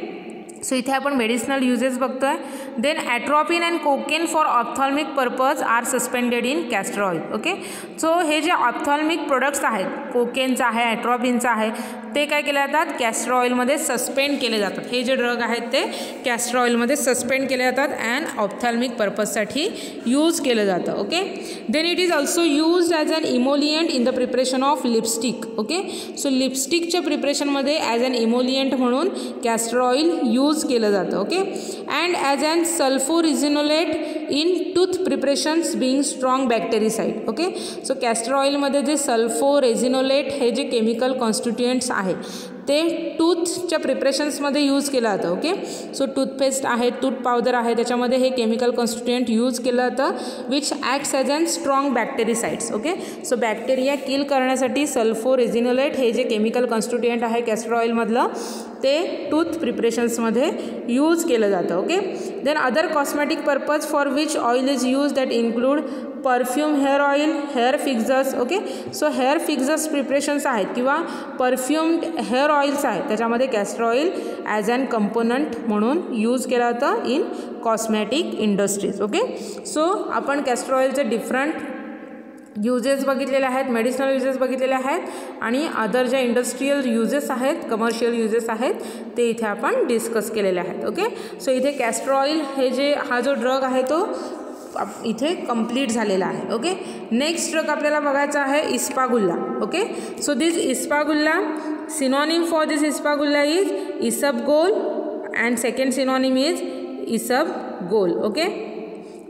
सो इथे आपण मेडिसिनल युजेस बघतोय. Then atropine and cocaine for ophthalmic purpose are suspended in castor oil. Okay, so हे जे ऑप्थॉल्मिक प्रोडक्ट्स आहेत, कोकेनचं आहे, ॲट्रॉपिनचं आहे, ते काय केले जातात, कॅस्टर ऑइलमध्ये सस्पेंड केले जातात. हे जे ड्रग आहेत ते कॅस्टर ऑइलमध्ये सस्पेंड केले जातात अँड ऑप्थॉल्मिक पर्पजसाठी यूज केलं जातं. Okay, then it is also used as an emollient in the preparation of lipstick. Okay, so लिपस्टिकच्या प्रिपरेशनमध्ये ॲज अन इमोलियंट म्हणून कॅस्टर ऑइल यूज केलं जातं. Okay, and as an sulforicinoleate in tooth preparations being strong bactericide. Okay, so castor ऑइलमध्ये जे sulforicinoleate हे जे chemical constituents आहे ते टूथच्या प्रिपरेशन्समध्ये यूज केलं जातं. ओके, सो टूथपेस्ट आहे, टूथ पावडर आहे, त्याच्यामध्ये हे केमिकल कॉन्स्टिट्युएंट यूज केलं जातं which acts as an strong bactericides. Okay, so bacteria kill करण्यासाठी सल्फोरेझिनोलेट हे जे केमिकल कॉन्स्टिट्युएंट आहे कॅस्टर ऑइलमधलं ते टूथ प्रिपरेशन्समध्ये यूज केलं जातं. Okay, then other cosmetic purpose for which oil is use that include perfume hair oil, hair fixers. Okay, so hair fixers preparations आहेत किंवा परफ्युम्ड हेअर ऑइल्स आहेत त्याच्यामध्ये castor oil as an component म्हणून use केला जातं in cosmetic industries. Okay, so आपण castor ऑइलचे different uses बघितलेले आहेत, मेडिसिनल युजेस बघितलेले आहेत आणि अदर ज्या इंडस्ट्रियल युजेस आहेत, कमर्शियल युजेस आहेत ते इथे आपण डिस्कस केलेले आहेत. ओके, सो इथे कॅस्टर ऑइल हे जे हा जो ड्रग आहे तो इथे कंप्लीट झालेला आहे. ओके, नेक्स्ट ड्रग आपल्याला बघायचा आहे ispaghula. Okay, so this ispaghula, synonym for this ispaghula is isabgol and second synonym is isabgol. Okay,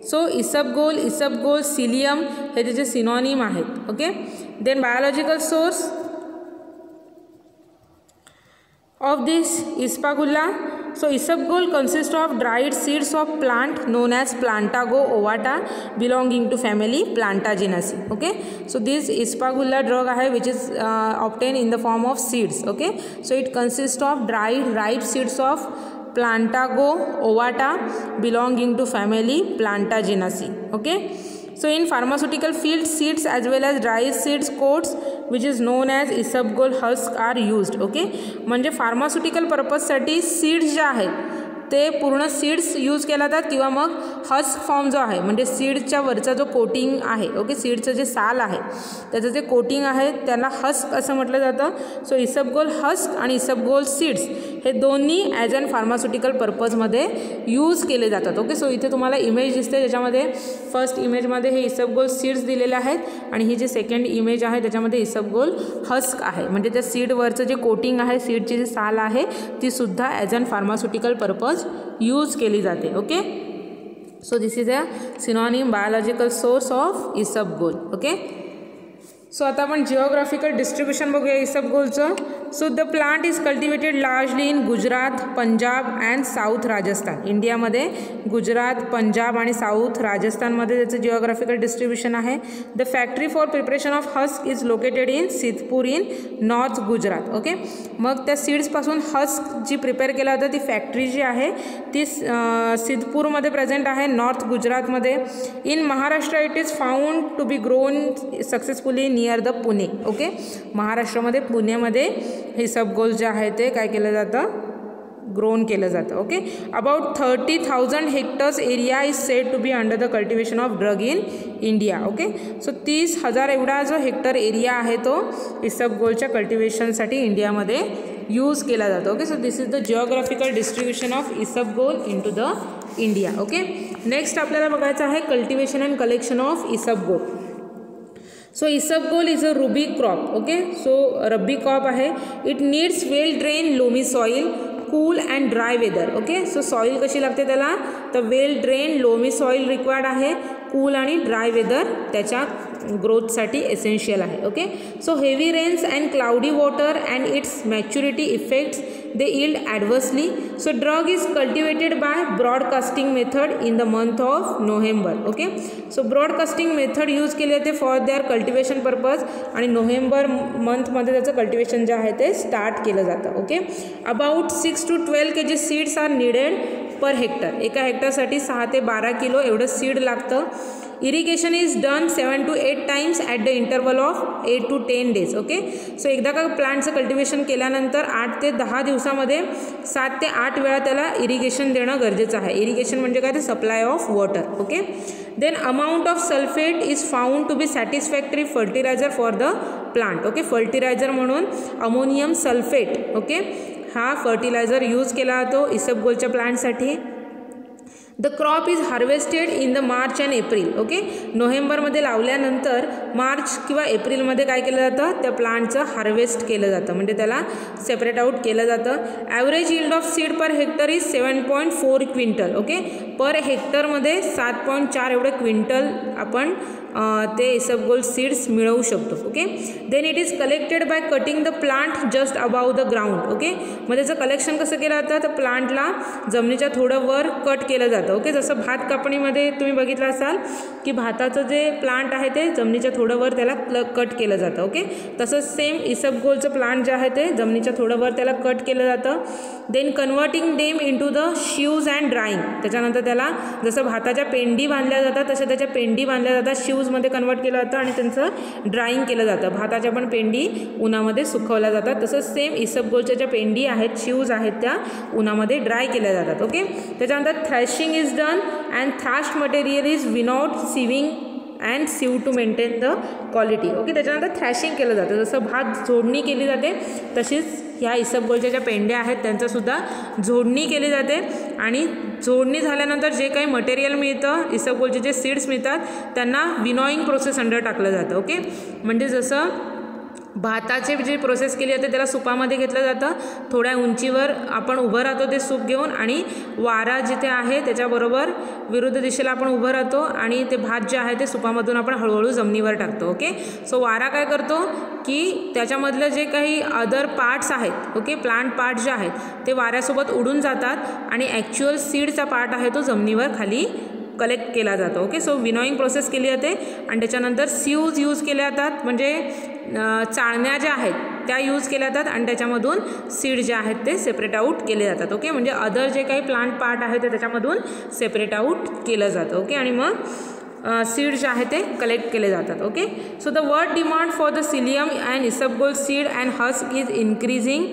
so isabgol psyllium हे त्याचे सिनोनिम आहेत. Okay, then biological source of this ispagulla. So isabgol consists of dried seeds of plant known as Plantago ovata belonging to family Plantaginaceae. Okay, so this ispagulla drug hai which is obtained in the form of seeds. Okay, so it consists of dried ripe seeds of Plantago ovata belonging to family Plantaginaceae. Okay, so in pharmaceutical field, seeds as well as dried seeds coats which is known as isabgol husk are used. Okay, म्हणजे pharmaceutical पर्पजसाठी seeds जे आहेत ते पूर्ण seeds use केला जातात किंवा मग husk form जो आहे म्हणजे सीडच्या वरचा जो कोटिंग आहे. ओके, सीडचं जे साल आहे त्याचं जे कोटिंग आहे त्याला हस्क असं म्हटलं जातं. सो इसबगोल हस्क आणि इसबगोल सीड्स हे दोन्ही ॲज अन फार्मास्युटिकल पर्पजमध्ये यूज केले जातात. ओके, सो इथे तुम्हाला इमेज दिसते त्याच्यामध्ये फर्स्ट इमेजमध्ये हे इसबगोल सीड्स दिलेले आहेत आणि ही जी सेकंड इमेज आहे त्याच्यामध्ये इसबगोल हस्क आहे म्हणजे त्या सीडवरचं जे कोटिंग आहे, सीडची जी साल आहे ती सुद्धा as an pharmaceutical purpose use केली जाते. Okay, so this is a synonym biological source of isabgol. Okay, so आता आपण जिओग्राफिकल डिस्ट्रीब्युशन बघूया इसबगोलचं. So the plant is cultivated largely in Gujarat, Punjab and south Rajasthan. इंडियामध्ये गुजरात, पंजाब आणि साऊथ राजस्थानमध्ये त्याचं जिओग्राफिकल डिस्ट्रीब्युशन आहे. The factory for preparation of husk is located in Sidhpur in north Gujarat. Okay, मग त्या सीड्सपासून हस्क जी प्रिपेअर केला होता ती फॅक्टरी जी आहे ती सिद्धपूरमध्ये प्रेझेंट आहे, नॉर्थ गुजरातमध्ये. In Maharashtra it is found to be grown successfully near the Pune. Okay, महाराष्ट्रामध्ये पुण्यामध्ये हे इसबगोल जे आहे ते काय केलं जातं, ग्रोन केलं जातं. Okay, about 30,000 hectares area is said to be under the cultivation of drug in India. Okay, so 30,000 एवढा जो हेक्टर एरिया आहे तो इसबगोलच्या कल्टिवेशनसाठी इंडियामध्ये यूज केला जातो. Okay, so this is the geographical distribution of isabgol in to the India. Okay, next आपल्याला बघायचं आहे cultivation and collection of isabgol. So isabgol is a rabi crop. Okay, so rabi crop आहे. It needs well drain loamy soil, cool and dry weather. Okay, so soil कशी लागते त्याला, तर well drain loamy soil required आहे, cool आणि ड्राय वेदर त्याच्या ग्रोथसाठी essential आहे. Okay, so heavy rains and cloudy water and its maturity effects they yield adversely. So drug is cultivated by broadcasting method in the month of November. Okay, so broadcasting method use केले जाते for their cultivation purpose आणि November मंथमध्ये त्याचं cultivation जे आहे ते start केलं जातं. Okay, about 6 to 12 kg seeds are needed per hectare. एका हेक्टरसाठी 6 ते 12 किलो एवढं सीड लागतं. Irrigation is done 7 to 8 times at the interval of 8 to 10 days. Okay, so एकदा का प्लांटचं कल्टिवेशन केल्यानंतर 8 ते 10 दिवसामध्ये 7 ते 8 वेळा त्याला इरिगेशन देणं गरजेचं आहे. इरिगेशन म्हणजे काय, ते supply of water. Okay, then amount of sulphate is found to be satisfactory fertiliser for the plant. Okay, fertiliser म्हणून अमोनियम सल्फेट, ओके, हा फर्टिलायझर यूज केला जातो इसबगोलच्या प्लांटसाठी. The crop is harvested in the March and April. Okay, नोव्हेंबरमध्ये लावल्यानंतर मार्च किंवा एप्रिलमध्ये काय केलं जातं, त्या प्लांटचं हार्वेस्ट केलं जातं, म्हणजे त्याला सेपरेट आउट केलं जातं. Average yield of seed per hectare is 7.4 quintal. Okay, per हेक्टरमध्ये 7.4 एवढे क्विंटल आपण ते इसबगोल सीड्स मिळवू शकतो. Okay, then it is collected by cutting the plant just above the ground. Okay, मग त्याचं कलेक्शन कसं केलं जातं, तर प्लांटला जमिनीच्या थोडं वर कट केलं जातं. ओके, जसं भात कापणीमध्ये तुम्ही बघितलं असाल की भाताचं जे प्लांट आहे ते जमिनीच्या थोडं वर त्याला कट केलं जातं. ओके, तसंच सेम इसबगोलचं प्लांट जे आहे ते जमिनीच्या थोडं वर त्याला कट केलं जातं. Then converting them into the sheaves and drying. त्याच्यानंतर त्याला जसं भाताच्या पेंडी बांधल्या जातात तशा त्याच्या पेंडी बांधल्या जातात, शिव्जमध्ये कन्वर्ट केलं जातं आणि त्यांचं ड्राईंग केलं जातं. भाताच्या पण पेंडी उन्हामध्ये सुकवल्या जातात. तसंच सेम इसबगोलच्या ज्या पेंडी आहेत, शिव्ज आहेत, त्या उन्हामध्ये ड्राय केल्या जातात. ओके, त्याच्यानंतर threshing is done and threshed material is winnowed sieving and sieve to maintain the quality. Okay, त्याच्यानंतर थ्रॅशिंग केलं जातं. जसं भात झोडणी केली जाते तशीच ह्या इसबगोलच्या ज्या पेंड्या आहेत त्यांचासुद्धा झोडणी केली जाते आणि झोडणी झाल्यानंतर जे काही मटेरियल मिळतं, इसबगोलचे जे सीड्स मिळतात त्यांना विनॉईंग प्रोसेस अंडर टाकलं जातं. ओके, म्हणजे जसं भाताचे जे प्रोसेस केली जाते त्याला सुपामध्ये घेतलं जातं, थोड्या उंचीवर आपण उभं राहतो ते सूप घेऊन आणि वारा जिथे आहे त्याच्याबरोबर विरुद्ध दिशेला आपण उभं राहतो आणि ते भात जे आहे ते सुपामधून आपण हळूहळू जमिनीवर टाकतो. ओके, सो वारा काय करतो की त्याच्यामधलं जे काही अदर पार्ट्स आहेत, ओके, प्लांट पार्ट जे आहेत ते वाऱ्यासोबत उडून जातात आणि ॲक्च्युअल सीडचा पार्ट आहे तो जमिनीवर खाली कलेक्ट केला जातो. ओके, सो विनॉईंग प्रोसेस केली जाते आणि त्याच्यानंतर सीव्ज यूज केल्या जातात, म्हणजे चाळण्या ज्या आहेत त्या यूज केल्या जातात आणि त्याच्यामधून सीड जे आहेत ते सेपरेट आउट केले जातात. ओके, म्हणजे अदर जे काही प्लांट पार्ट आहे ते त्याच्यामधून सेपरेट आउट केलं जातं. ओके, आणि मग सीड जे आहे ते कलेक्ट केले जातात. Okay, so the world demand for the psyllium and isabgol seed and husk is increasing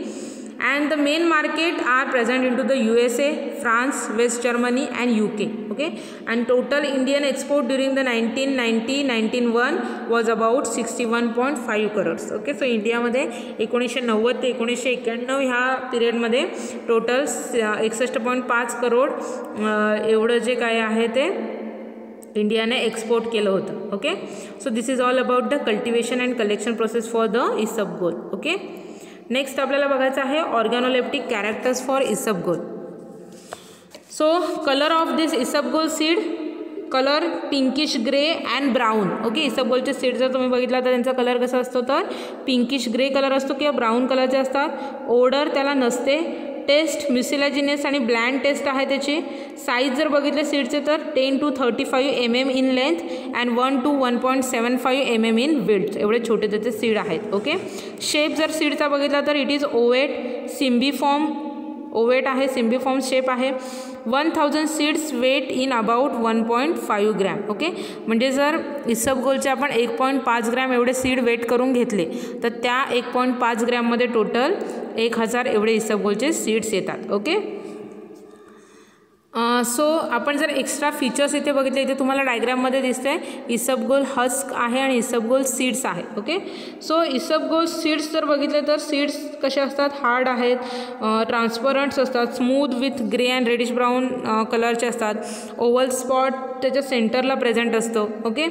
and the main market are present into the USA, France, West Germany and UK. Okay, and total Indian export during the 1990-1991 was about 61.5 crores. Okay, so India मध्ये 1990 ते 1991 ह्या पिरियडमध्ये total 61.5 crore एवढं जे काय आहे ते इंडियाने एक्सपोर्ट केलं होतं. Okay, so this is all about the cultivation and collection process for the isabgol. Okay, next आपल्याला बघायचं आहे organoleptic characters for isabgol. So colour of this isabgol seed, colour pinkish grey and brown. Okay, इसबगोलचे सीड जर तुम्ही बघितला तर त्यांचा कलर कसा असतो तर पिंकिश ग्रे कलर असतो किंवा ब्राऊन कलरचे असतात. ओडर त्याला नसते. टेस्ट म्युसिलॅजिनस आणि ब्लँड टेस्ट आहे त्याची. साईज जर बघितले सीडचे तर 10 to 35 mm in length and 1 to 1.75 mm in width, एवढे छोटे त्याचे सीड आहेत. ओके, शेप जर सीडचा बघितला तर it is ovate, cymbiform, ovate आहे, सिम्बिफॉर्म शेप आहे. 1000 seeds weight in about 1.5 gram. Okay, म्हणजे जर इसबगोलचे आपण 1.5 ग्रॅम एवढे सीड वेट करून घेतले तर त्या 1.5 ग्रॅममध्ये टोटल 1000 एवढे इसबगोलचे सीड्स येतात. ओके, सो आपण जर एक्स्ट्रा फीचर्स इथे बघितले, इथे तुम्हाला डायग्राममध्ये दिसते इसबगोल हस्क आहे आणि इसबगोल सीड्स आहे. ओके, सो इसबगोल सीड्स जर बघितले तर सीड्स कसे असतात, हार्ड आहेत, ट्रान्सपरंट्स असतात, smooth with grey and reddish brown कलरचे असतात, ओव्हल स्पॉट त्याच्या सेंटरला प्रेझेंट असतो. Okay,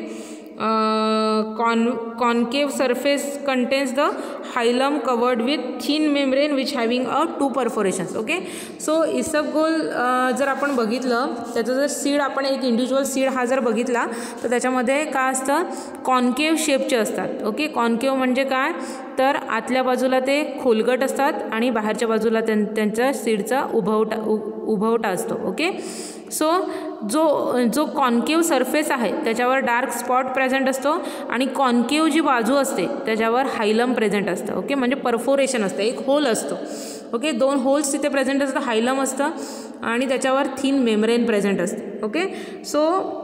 concave surface contains the hilum covered with thin membrane which having a 2 perforations. Okay, so isabgol जर आपण बघितलं त्याचं जर सीड आपण एक इंडिव्हिज्युअल सीड हा जर बघितला तर त्याच्यामध्ये काय असतं, कॉन्केव्ह शेपचे असतात. ओके, कॉन्केव्ह म्हणजे काय तर आतल्या बाजूला ते खोलगट असतात आणि बाहेरच्या बाजूला त्यांच्या सीडचा उभवटा असतो. ओके, सो जो कॉन्केव्ह सरफेस आहे त्याच्यावर डार्क स्पॉट प्रेझेंट असतो आणि कॉन्केव्ह जी बाजू असते त्याच्यावर हायलम प्रेझेंट असतं. ओके, म्हणजे परफोरेशन असतं, एक होल असतो. ओके, 2 होल्स तिथे प्रेझेंट असतं, हायलम असतं आणि त्याच्यावर थिन मेम्ब्रेन प्रेझेंट असते. ओके, सो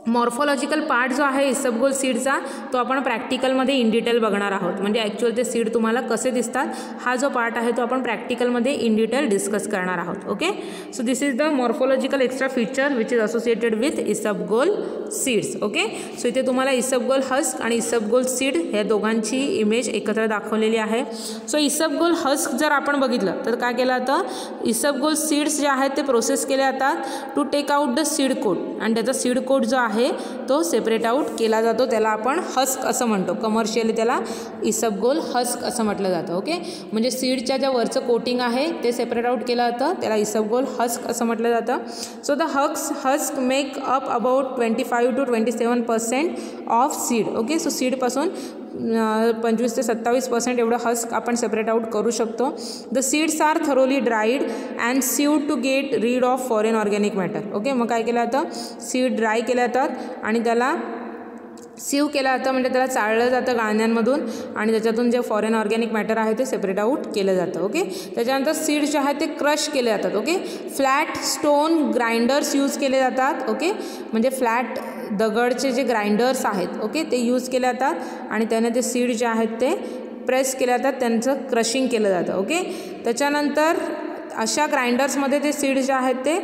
मॉर्फोलॉजिकल पार्ट जो आहे इसबगोल सीडचा तो आपण प्रॅक्टिकलमध्ये इन डिटेल बघणार आहोत. म्हणजे ॲक्च्युअल ते सीड तुम्हाला कसे दिसतात हा जो पार्ट आहे तो आपण प्रॅक्टिकलमध्ये इन डिटेल डिस्कस करणार आहोत. Okay, so this is the morphological extra feature which is associated with isabgol seeds. Okay, so इथे तुम्हाला इसबगोल हस्क आणि इसबगोल सीड ह्या दोघांची इमेज एकत्र दाखवलेली आहे. सो इसबगोल हस्क जर आपण बघितलं तर काय केलं जातं, इसबगोल सीड्स जे आहेत ते प्रोसेस केले जातात to take out the seed coat आणि त्याचा सीड कोट जो आहे तो सेपरेट आउट केला जातो, त्याला आपण हस्क असं म्हणतो. कमर्शियली त्याला इसबगोल हस्क असं म्हटलं जातं. ओके, म्हणजे सीडच्या ज्या वरचं कोटिंग आहे ते सेपरेट आउट केलं जातं, त्याला इसबगोल हस्क असं म्हटलं जातं. So the husk make up about 25 to 27% of seed. Okay, so सीडपासून 25 ते 27% एवढं हस्क आपण सेपरेट आउट करू शकतो. The seeds are thoroughly dried and sieved to get rid of foreign organic matter. Okay, मग काय केलं जातं, सीड ड्राय केल्या जातात आणि त्याला सीव केलं जातं, म्हणजे त्याला चाळलं जातं गाळण्यांमधून आणि त्याच्यातून जे फॉरेन ऑर्गॅनिक मॅटर आहे ते सेपरेट आउट केलं जातं. ओके, त्याच्यानंतर सीड्स जे आहेत ते क्रश केले जातात. Okay, flat stone grinders use केले जातात. ओके, म्हणजे फ्लॅट दगडचे जे ग्राइंडर्स आहेत ओके ते यूज केले जातात आणि त्याने ते सीड जे आहेत ते प्रेस केले जातात, त्यांचं क्रशिंग केलं जातं. ओके, त्याच्यानंतर अशा ग्राइंडर्समध्ये ते सीड्स जे आहेत ते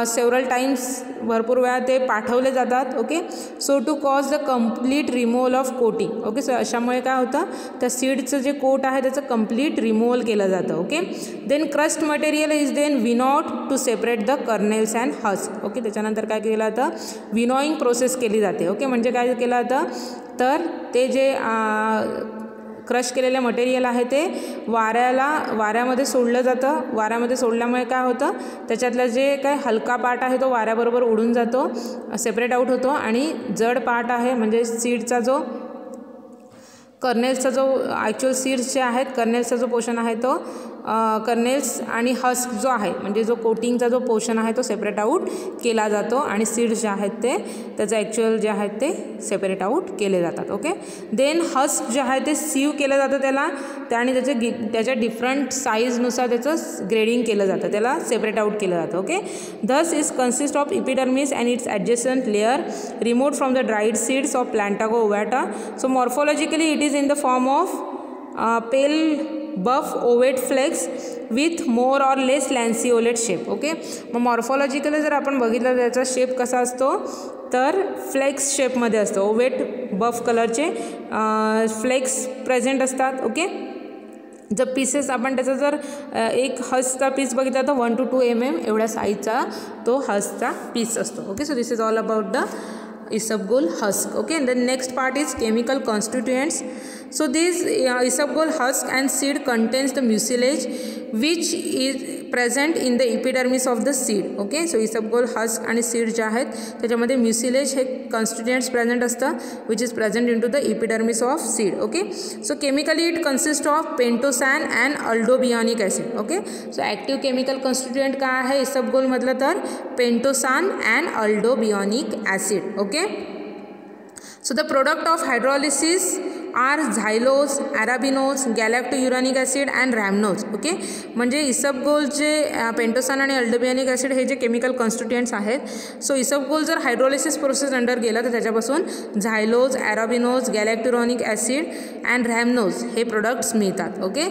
सेव्हरल टाइम्स भरपूर वेळा ते पाठवले जातात. Okay, so to cause the complete removal of coating. Okay, so अशामुळे काय होतं, त्या सीडचं जे कोट आहे त्याचं कम्प्लीट रिमूव्हल केलं जातं. Okay, then crushed material is then winnowed to separate the kernels and husk. Okay, त्याच्यानंतर काय केलं जातं, विनॉईंग प्रोसेस केली जाते. ओके, म्हणजे काय केलं जातं तर ते जे क्रश केलेलं मटेरियल आहे ते वाऱ्यामध्ये सोडलं जातं. वाऱ्यामध्ये सोडल्यामुळे काय होतं, त्याच्यातलं जे काय हलका पार्ट आहे तो वाऱ्याबरोबर उडून जातो, सेपरेट आउट होतो आणि जड पार्ट आहे म्हणजे सीडचा जो कर्नेल्सचा जो ॲक्च्युअल सीड्स जे आहेत कर्नेल्सचा जो पोर्शन आहे तो कर्नेल्स आणि हस्क जो आहे म्हणजे जो कोटिंगचा जो पोर्शन आहे तो सेपरेट आउट केला जातो आणि सीड्स जे आहेत ते त्याचं ॲक्च्युअल जे आहेत ते सेपरेट आउट केले जातात. ओके, देन हस्क जे आहे ते सीव केलं जातं त्याला आणि त्याच्या डिफरंट साईजनुसार त्याचं ग्रेडिंग केलं जातं, त्याला सेपरेट आउट केलं जातं. Okay, this is consist of epidermis and its adjacent layer removed from the dried seeds of Plantago ovata. So morphologically it is in the form of pale buff ovate flakes with more or less lanceolate shape. Okay, मग morphologically जर आपण बघितलं त्याचा shape कसा असतो तर flex शेपमध्ये असतो. ओवेट बफ कलरचे फ्लेक्स प्रेझेंट असतात. ओके, जर पीसेस आपण त्याचा जर एक हस्कचा पीस बघितला तर 1 to 2 mm एवढ्या साईजचा तो हस्कचा पीस असतो. Okay, so this is all about the isabgol husk. Okay, and the next part is chemical constituents. So this isabgol husk and seed contains the mucilage which is present in the epidermis of the seed. Okay, so isabgol husk आणि seed जे आहेत त्याच्यामध्ये mucilage हे constituents present असतं which is present into the epidermis of seed. Okay, so chemically it consists of pentosan and aldobionic acid. Okay, so active chemical constituent काय आहे isabgol मधलं तर pentosan and aldobionic acid. Okay, so the product of hydrolysis are xylose, arabinose, galactouronic acid and rhamnose. Okay, म्हणजे इसबगोलचे पेंटोसान आणि अल्डोबियानिक acid हे जे chemical constituents आहेत. So isabgol जर हायड्रोलिसिस प्रोसेस अंडर गेला तर त्याच्यापासून झायलोज, ॲराबिनोज, गॅलॅक्टोरॉनिक ॲसिड अँड रॅमनोज हे प्रोडक्ट्स मिळतात. Okay,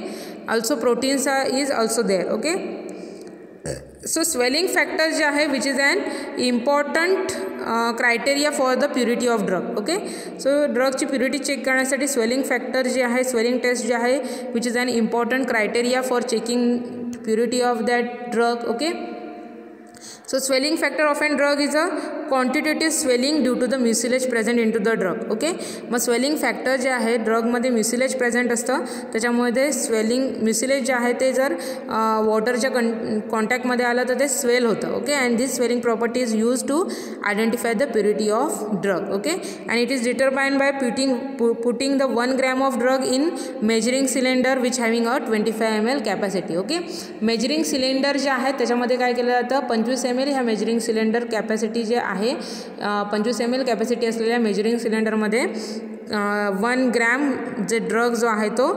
also proteins is also there. Okay, so swelling factor जे आहे which is an important criteria for the purity of drug. Okay, so ड्रगची प्युरिटी चेक करण्यासाठी स्वेलिंग फॅक्टर जे आहे, स्वेलिंग टेस्ट जे आहे which is an important criteria for checking purity of that drug. Okay, so swelling factor of an drug is a quantitative swelling due to the mucilage present into the drug. Okay, मग swelling factor जे आहे ड्रगमध्ये म्युसिलेज present असतं, त्याच्यामध्ये swelling म्युसिलेज जे आहे ते जर वॉटरच्या कॉन्टॅक्टमध्ये आलं तर ते स्वेल होतं. Okay, and this swelling property is use to identify the purity of drug. Okay, and it is determined by putting the 1 gram of drug in measuring cylinder which having a 25 ml capacity. Okay, measuring cylinder जे आहे त्याच्यामध्ये काय केलं जातं, 25 ml ह्या measuring cylinder capacity जे आहे 25 ml capacity असलेल्या मेजरिंग सिलेंडरमध्ये 1 gram जे ड्रग जो आहे तो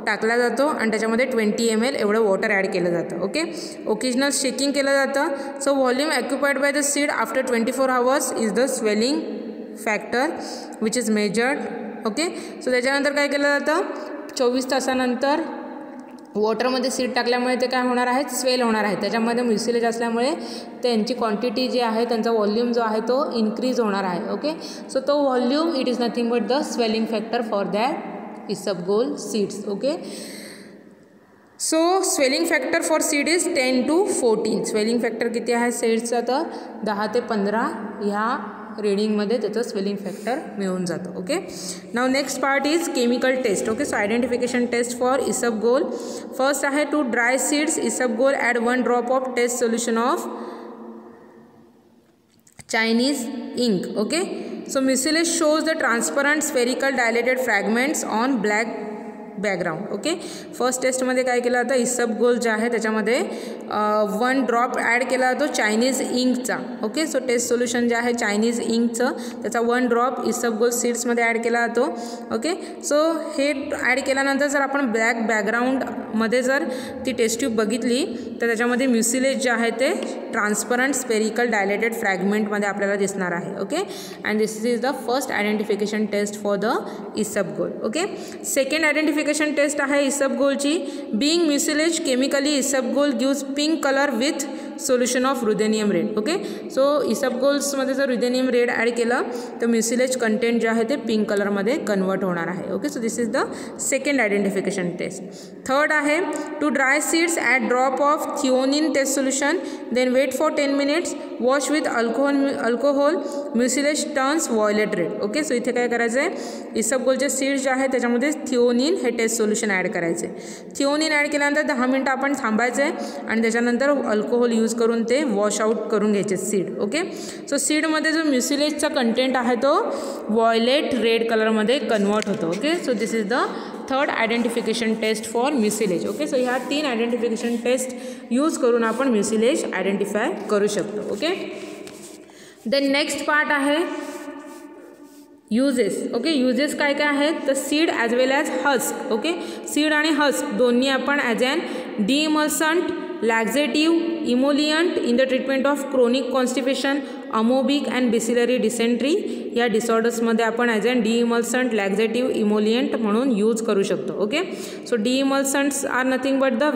टाकला जातो आणि त्याच्यामध्ये 20 ml एवढं वॉटर ॲड केलं जातं. ओके, ओकेजनल शेकिंग केलं जातं. So volume occupied by the seed after 24 hours is the swelling factor which is measured. Okay, so त्याच्यानंतर काय केलं जातं, 24 तासानंतर वॉटरमध्ये सीड टाकल्यामुळे ते काय होणार आहे, स्वेल होणार आहे. त्याच्यामध्ये म्युसिलेज असल्यामुळे त्यांची क्वांटिटी जी आहे, त्यांचा व्हॉल्यूम जो आहे तो इन्क्रीज होणार आहे. ओके, सो तो volume it is nothing but the swelling factor for that isabgol seeds. Okay, so swelling factor for seed is 10 to 14. Swelling factor किती आहे सीड्सचा, तर 10 ते 15 ह्या रीडिंगमध्ये त्याचं स्वेलिंग फॅक्टर मिळून जातं. Okay, now next part is chemical test. Okay, so identification test for isabgol. First आहे to dry seeds isabgol add 1 drop of test solution of Chinese ink. Okay, so mucilage shows the transparent spherical dilated fragments on black background. Okay, first टेस्टमध्ये काय केलं जातं, इसबगोल जे आहे त्याच्यामध्ये 1 drop add केला जातो चायनीज इंकचा. ओके, सो टेस्ट सोल्युशन जे आहे चायनीज इंकचं त्याचा 1 drop इसबगोल सीड्समध्ये ॲड केला जातो. ओके, सो हे ॲड केल्यानंतर जर आपण ब्लॅक बॅकग्राऊंडमध्ये जर ती टेस्ट ट्यूब बघितली तर त्याच्यामध्ये म्युसिलेज जे आहे ते ट्रान्सपरंट स्पेरिकल डायलेटेड फ्रॅगमेंटमध्ये आपल्याला दिसणार आहे. Okay, and this is the first identification test for the isabgol. Okay, second identification test आहे इसबगोलची. Being mucilage chemically isabgol gives pink colour with solution of ruthenium red. Okay, so इसबगोल्समध्ये जर रुदेनियम रेड ॲड केलं तर म्युसिलेज content जे आहे ते pink कलरमध्ये कन्वर्ट होणार आहे. Okay, so this is the second identification test. Third आहे to dry seeds add drop of thionine test solution then wait for 10 minutes wash with alcohol mucilage turns violet red. Okay, so इथे काय करायचं आहे, इसबगोलचे seeds जे आहे त्याच्यामध्ये थिओनिन हे taste solution add करायचे. थिओनिन ॲड केल्यानंतर 10 minutes आपण थांबायचं आहे आणि त्याच्यानंतर अल्कोहोल यूज करून ते वॉश आउट करून घ्यायचे सीड. ओके, सो सीडमध्ये जो म्युसिलेजचा कंटेंट आहे तो व्हायोलेट रेड कलरमध्ये कन्वर्ट होतो. Okay, so this is the third identification test for mucilage. Okay, so ह्या 3 आयडेंटिफिकेशन टेस्ट यूज करून आपण म्युसिलेज आयडेंटिफाय करू शकतो. ओके, देन नेक्स्ट पार्ट आहे युजेस. ओके, युजेस काय काय आहेत तर seed as well as husk. Okay, seed आणि हस्क दोन्ही आपण as an demulcent, laxative, emollient in the treatment of chronic constipation, amoebic and bacillary dysentery या डिसऑर्डर्समध्ये आपण as an demulcent, laxative, emollient म्हणून यूज करू शकतो. Okay, so demulcents are nothing but the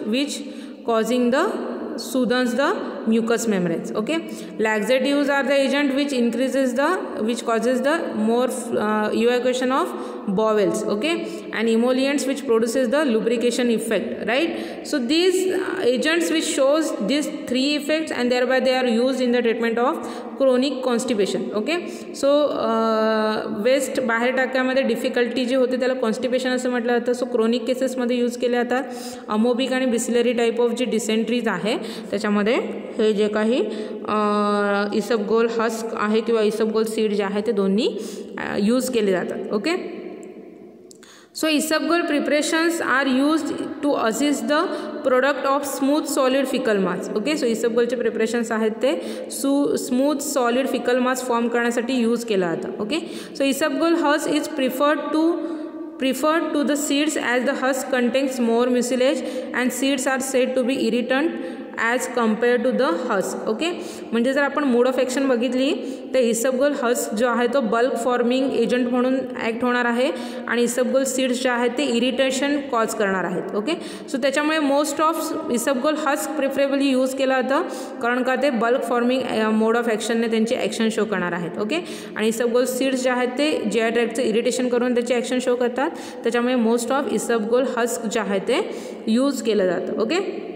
which causing the soothes the mucous membranes. Okay, laxatives are the agent which causes the more evacuation of bowels. Okay, and emollients which produces the lubrication effect, right? So these agents which shows these 3 effects and thereby they are used in the treatment of chronic constipation. Okay, so waste बाहेर टाकण्यामध्ये difficulty जी होते त्याला constipation असं म्हटलं जातं. So chronic केसेसमध्ये use केले जातात. अमोबिक आणि बिसिलरी टाईप ऑफ जी डिसेंट्रीज आहे त्याच्यामध्ये हे जे काही इसबगोल हस्क आहे किंवा इसबगोल सीड जे आहे ते दोन्ही यूज केले जातात. Okay, so isabgol preparations are used to assist the product of smooth solid faecal mass. Okay, so इसबगोलचे प्रिपरेशन्स आहेत ते smooth solid faecal mass form करण्यासाठी यूज केला जातं. Okay, so isabgol husk is preferred to the seeds as the husk contains more mucilage and seeds are said to be irritant as compare to the husk. Okay, म्हणजे जर आपण मोड of action बघितली तर इसबगोल husk जो आहे तो बल्क फॉर्मिंग एजंट म्हणून act होणार आहे आणि इसबगोल सीड्स जे आहेत ते इरिटेशन कॉज करणार आहेत. ओके, सो त्याच्यामुळे most of isabgol husk preferably use केलं जातं, कारण का ते बल्क फॉर्मिंग मोड ऑफ ॲक्शनने त्यांची ॲक्शन शो करणार आहेत. ओके, आणि इसबगोल सीड्स जे आहेत ते GI ट्रॅक्टचं इरिटेशन करून त्याची ॲक्शन शो करतात, त्याच्यामुळे मोस्ट ऑफ इसबगोल हस्क जे आहे ते यूज केलं जातं. Okay,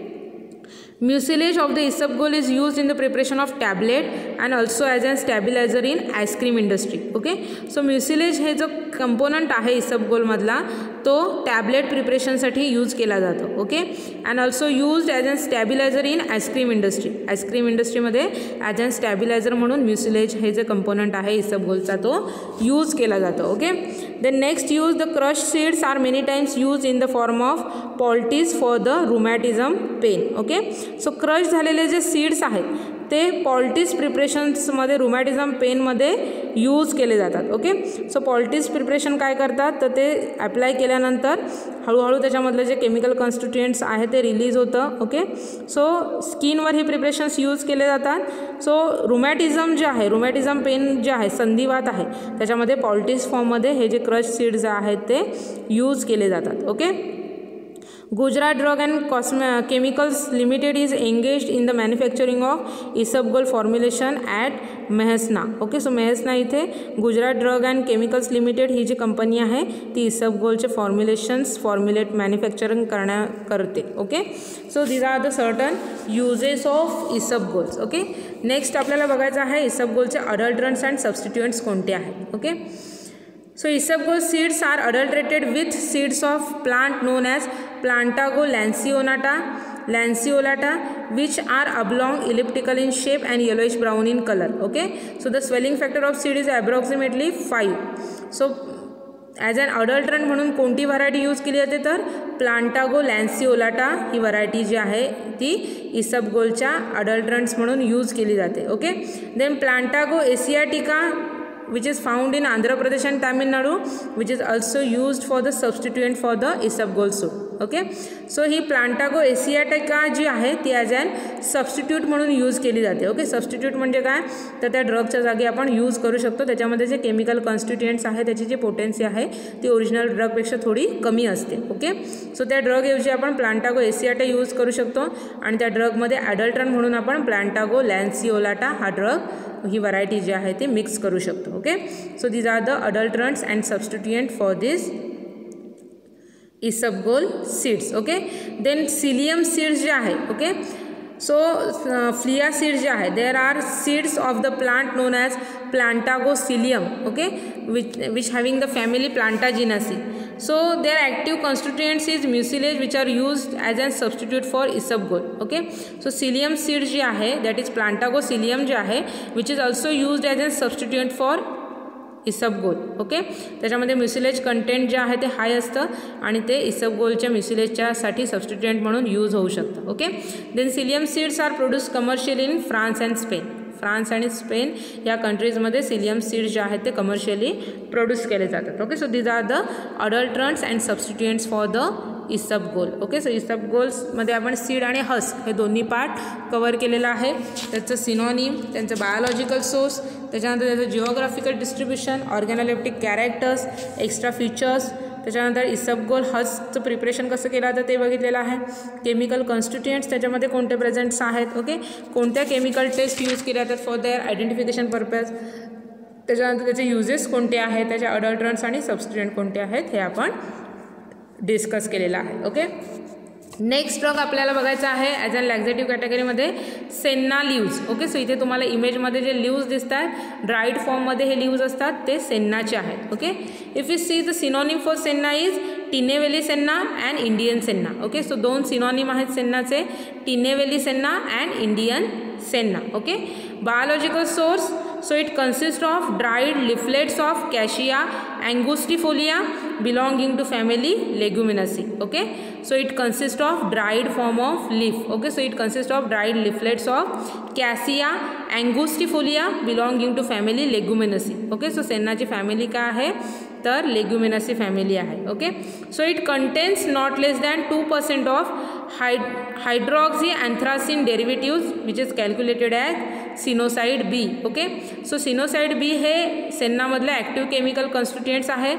mucilage of the isabgol is used in the preparation of tablet and also as a stabilizer in ice cream industry. Okay, so mucilage हे जो component आहे इसबगोल मधला तो टॅबलेट प्रिपरेशनसाठी यूज केला जातो. Okay, and also used as a stabiliser in ice cream industry. Ice cream इंडस्ट्रीमध्ये as a stabiliser म्हणून म्युसिलेज हे जे कंपोनंट आहे इसबगोलचा तो यूज केला जातो. Okay, then next use the crush seeds are many times use in the form of poultice for the rheumatism pain. Okay, so crush झालेले जे सीड्स आहेत ते पॉल्टीज प्रिपरेशन्समध्ये रुमॅटिझम पेनमध्ये यूज केले जातात. ओके, सो पॉल्टीज प्रिपरेशन काय करतात तर ते ॲप्लाय केल्यानंतर हळूहळू त्याच्यामधले जे केमिकल कॉन्स्टिट्युएंट्स आहे ते रिलीज होतं. ओके, सो स्किनवर हे प्रिपरेशन्स यूज केले जातात. सो रुमॅटिझम जे आहे, रुमॅटिझम पेन जे आहे, संधिवात आहे, त्याच्यामध्ये पॉल्टीज फॉर्ममध्ये हे जे क्रश सीड्स आहेत ते यूज केले जातात. Okay, Gujarat Drug and Chemicals Limited is engaged in the manufacturing of isabgol formulation at Mehsana. Okay, so Mehsana इथे Gujarat drug and chemicals limited ही जी कंपनी आहे ती इसबगोलचे फॉर्म्युलेट मॅन्युफॅक्चरिंग करते. Okay, so these are the certain uses of isabgols. Okay, next आपल्याला बघायचं आहे इसबगोलचे अडल्ट्रंट्स अँड सबस्टिट्युएंट्स कोणते आहेत. Okay, so isabgol seeds are adulterated with seeds of plant known as Plantago lanceolata which are oblong elliptical in shape and yellowish brown in color. Okay, so the swelling factor of seed is approximately 5. so as an adulterant म्हणून कोणती variety use केली जाते तर प्लांटागो लॅन्सिओलाटा ही variety जी आहे ती इसबगोलच्या अडल्ट्रंट्स म्हणून use केली जाते. Okay, then plantago asiatica which is found in Andhra Pradesh and Tamil Nadu, which is also used for the substituent for the isabgol soup. Okay, so ही प्लांटागो एसियाटिका जी आहे ती ॲज अन सबस्टिट्यूट म्हणून use केली जाते. Okay, substitute म्हणजे काय तर त्या ड्रगच्या जागी आपण यूज करू शकतो. त्याच्यामध्ये जे केमिकल कॉन्स्टिट्युएंट्स आहे त्याची जी पोटेन्सी आहे ती ओरिजिनल ड्रगपेक्षा थोडी कमी असते. ओके, सो त्या ड्रगऐवजी आपण प्लांटागो एसियाटा यूज करू शकतो आणि त्या ड्रगमध्ये ॲडल्ट्रन म्हणून आपण प्लांटागो लॅन्सिओलाटा हा ड्रग ही व्हरायटी जी आहे ती मिक्स करू शकतो. Okay, so these are the adulterants and substituent for this isabgol seeds. Okay, then psyllium seeds जे आहे. ओके, सो फ्लिया सीड्स जे आहे there are seeds of the plant known as plantago psyllium. Okay, which having the family Plantaginaceae. So their active constituents is mucilage which are used as a substitute for isabgol. Okay, so psyllium seeds जे आहे that is Plantago psyllium जे आहे which is also used as a substitute for isabgol. Okay, त्याच्यामध्ये म्युसिलेज content जे आहे ते हाय असतं आणि ते इसबगोलच्या म्युसिलेजच्यासाठी सबस्टिट्युएंट म्हणून यूज होऊ शकतं. Okay, then psyllium seeds are produce commercial in France and Spain. France आणि स्पेन या कंट्रीजमध्ये सिलियम सीड्स जे आहेत ते कमर्शियली प्रोड्यूस केले जातात. Okay, so these are the adulterants and substituents for the isabgol. Okay, so इसबगोल्समध्ये आपण सीड आणि हस्क हे दोन्ही पार्ट कवर केलेलं आहे. त्याचं सिनॉनिम, त्यांचं बायोलॉजिकल सोर्स, त्याच्यानंतर त्याचं geographical distribution, organoleptic characters, extra features, त्याच्यानंतर इसबगोल हस्कचं प्रिपरेशन कसं केलं जातं ते बघितलेलं आहे. केमिकल कॉन्स्टिट्युएंट्स त्याच्यामध्ये कोणते प्रेझेंट्स आहेत. ओके, कोणत्या केमिकल टेस्ट यूज केल्या जातात फॉर देअर आयडेंटिफिकेशन पर्पज, त्याच्यानंतर त्याचे युजेस कोणते आहेत, त्याचे अडल्ट्रंट्स आणि सबस्टिट्युएंट कोणते आहेत हे आपण डिस्कस केलेलं आहे. ओके, नेक्स्ट ड्रग आपल्याला बघायचा आहे ॲज अ लॅक्झेटिव्ह कॅटेगरीमध्ये सेन्ना लिव्ज. ओके, सो इथे तुम्हाला इमेजमध्ये जे लिव्ज दिसत आहेत ड्राईड फॉर्ममध्ये हे लिव्ज असतात ते सेन्नाचे आहेत. Okay, if you see the synonym for senna is Tinnevelly senna and Indian senna. Okay, so दोन सिनॉनिम आहेत सेन्नाचे, Tinnevelly senna and Indian senna. Okay, biological source, so it consists of dried leaflets of Cassia angustifolia belonging to family Leguminosae. Okay, so it consists of dried form of leaf. Okay, so it consists of dried leaflets of Cassia angustifolia belonging to family Leguminosae. Okay, so सेन्नाची family काय आहे तर leguminosae family आहे. Okay, so it contains not less than 2% of hydroxy anthracene derivatives which is calculated as sennoside B. Okay, so sennoside B हे सेन्नामधलं active chemical constituents आहे.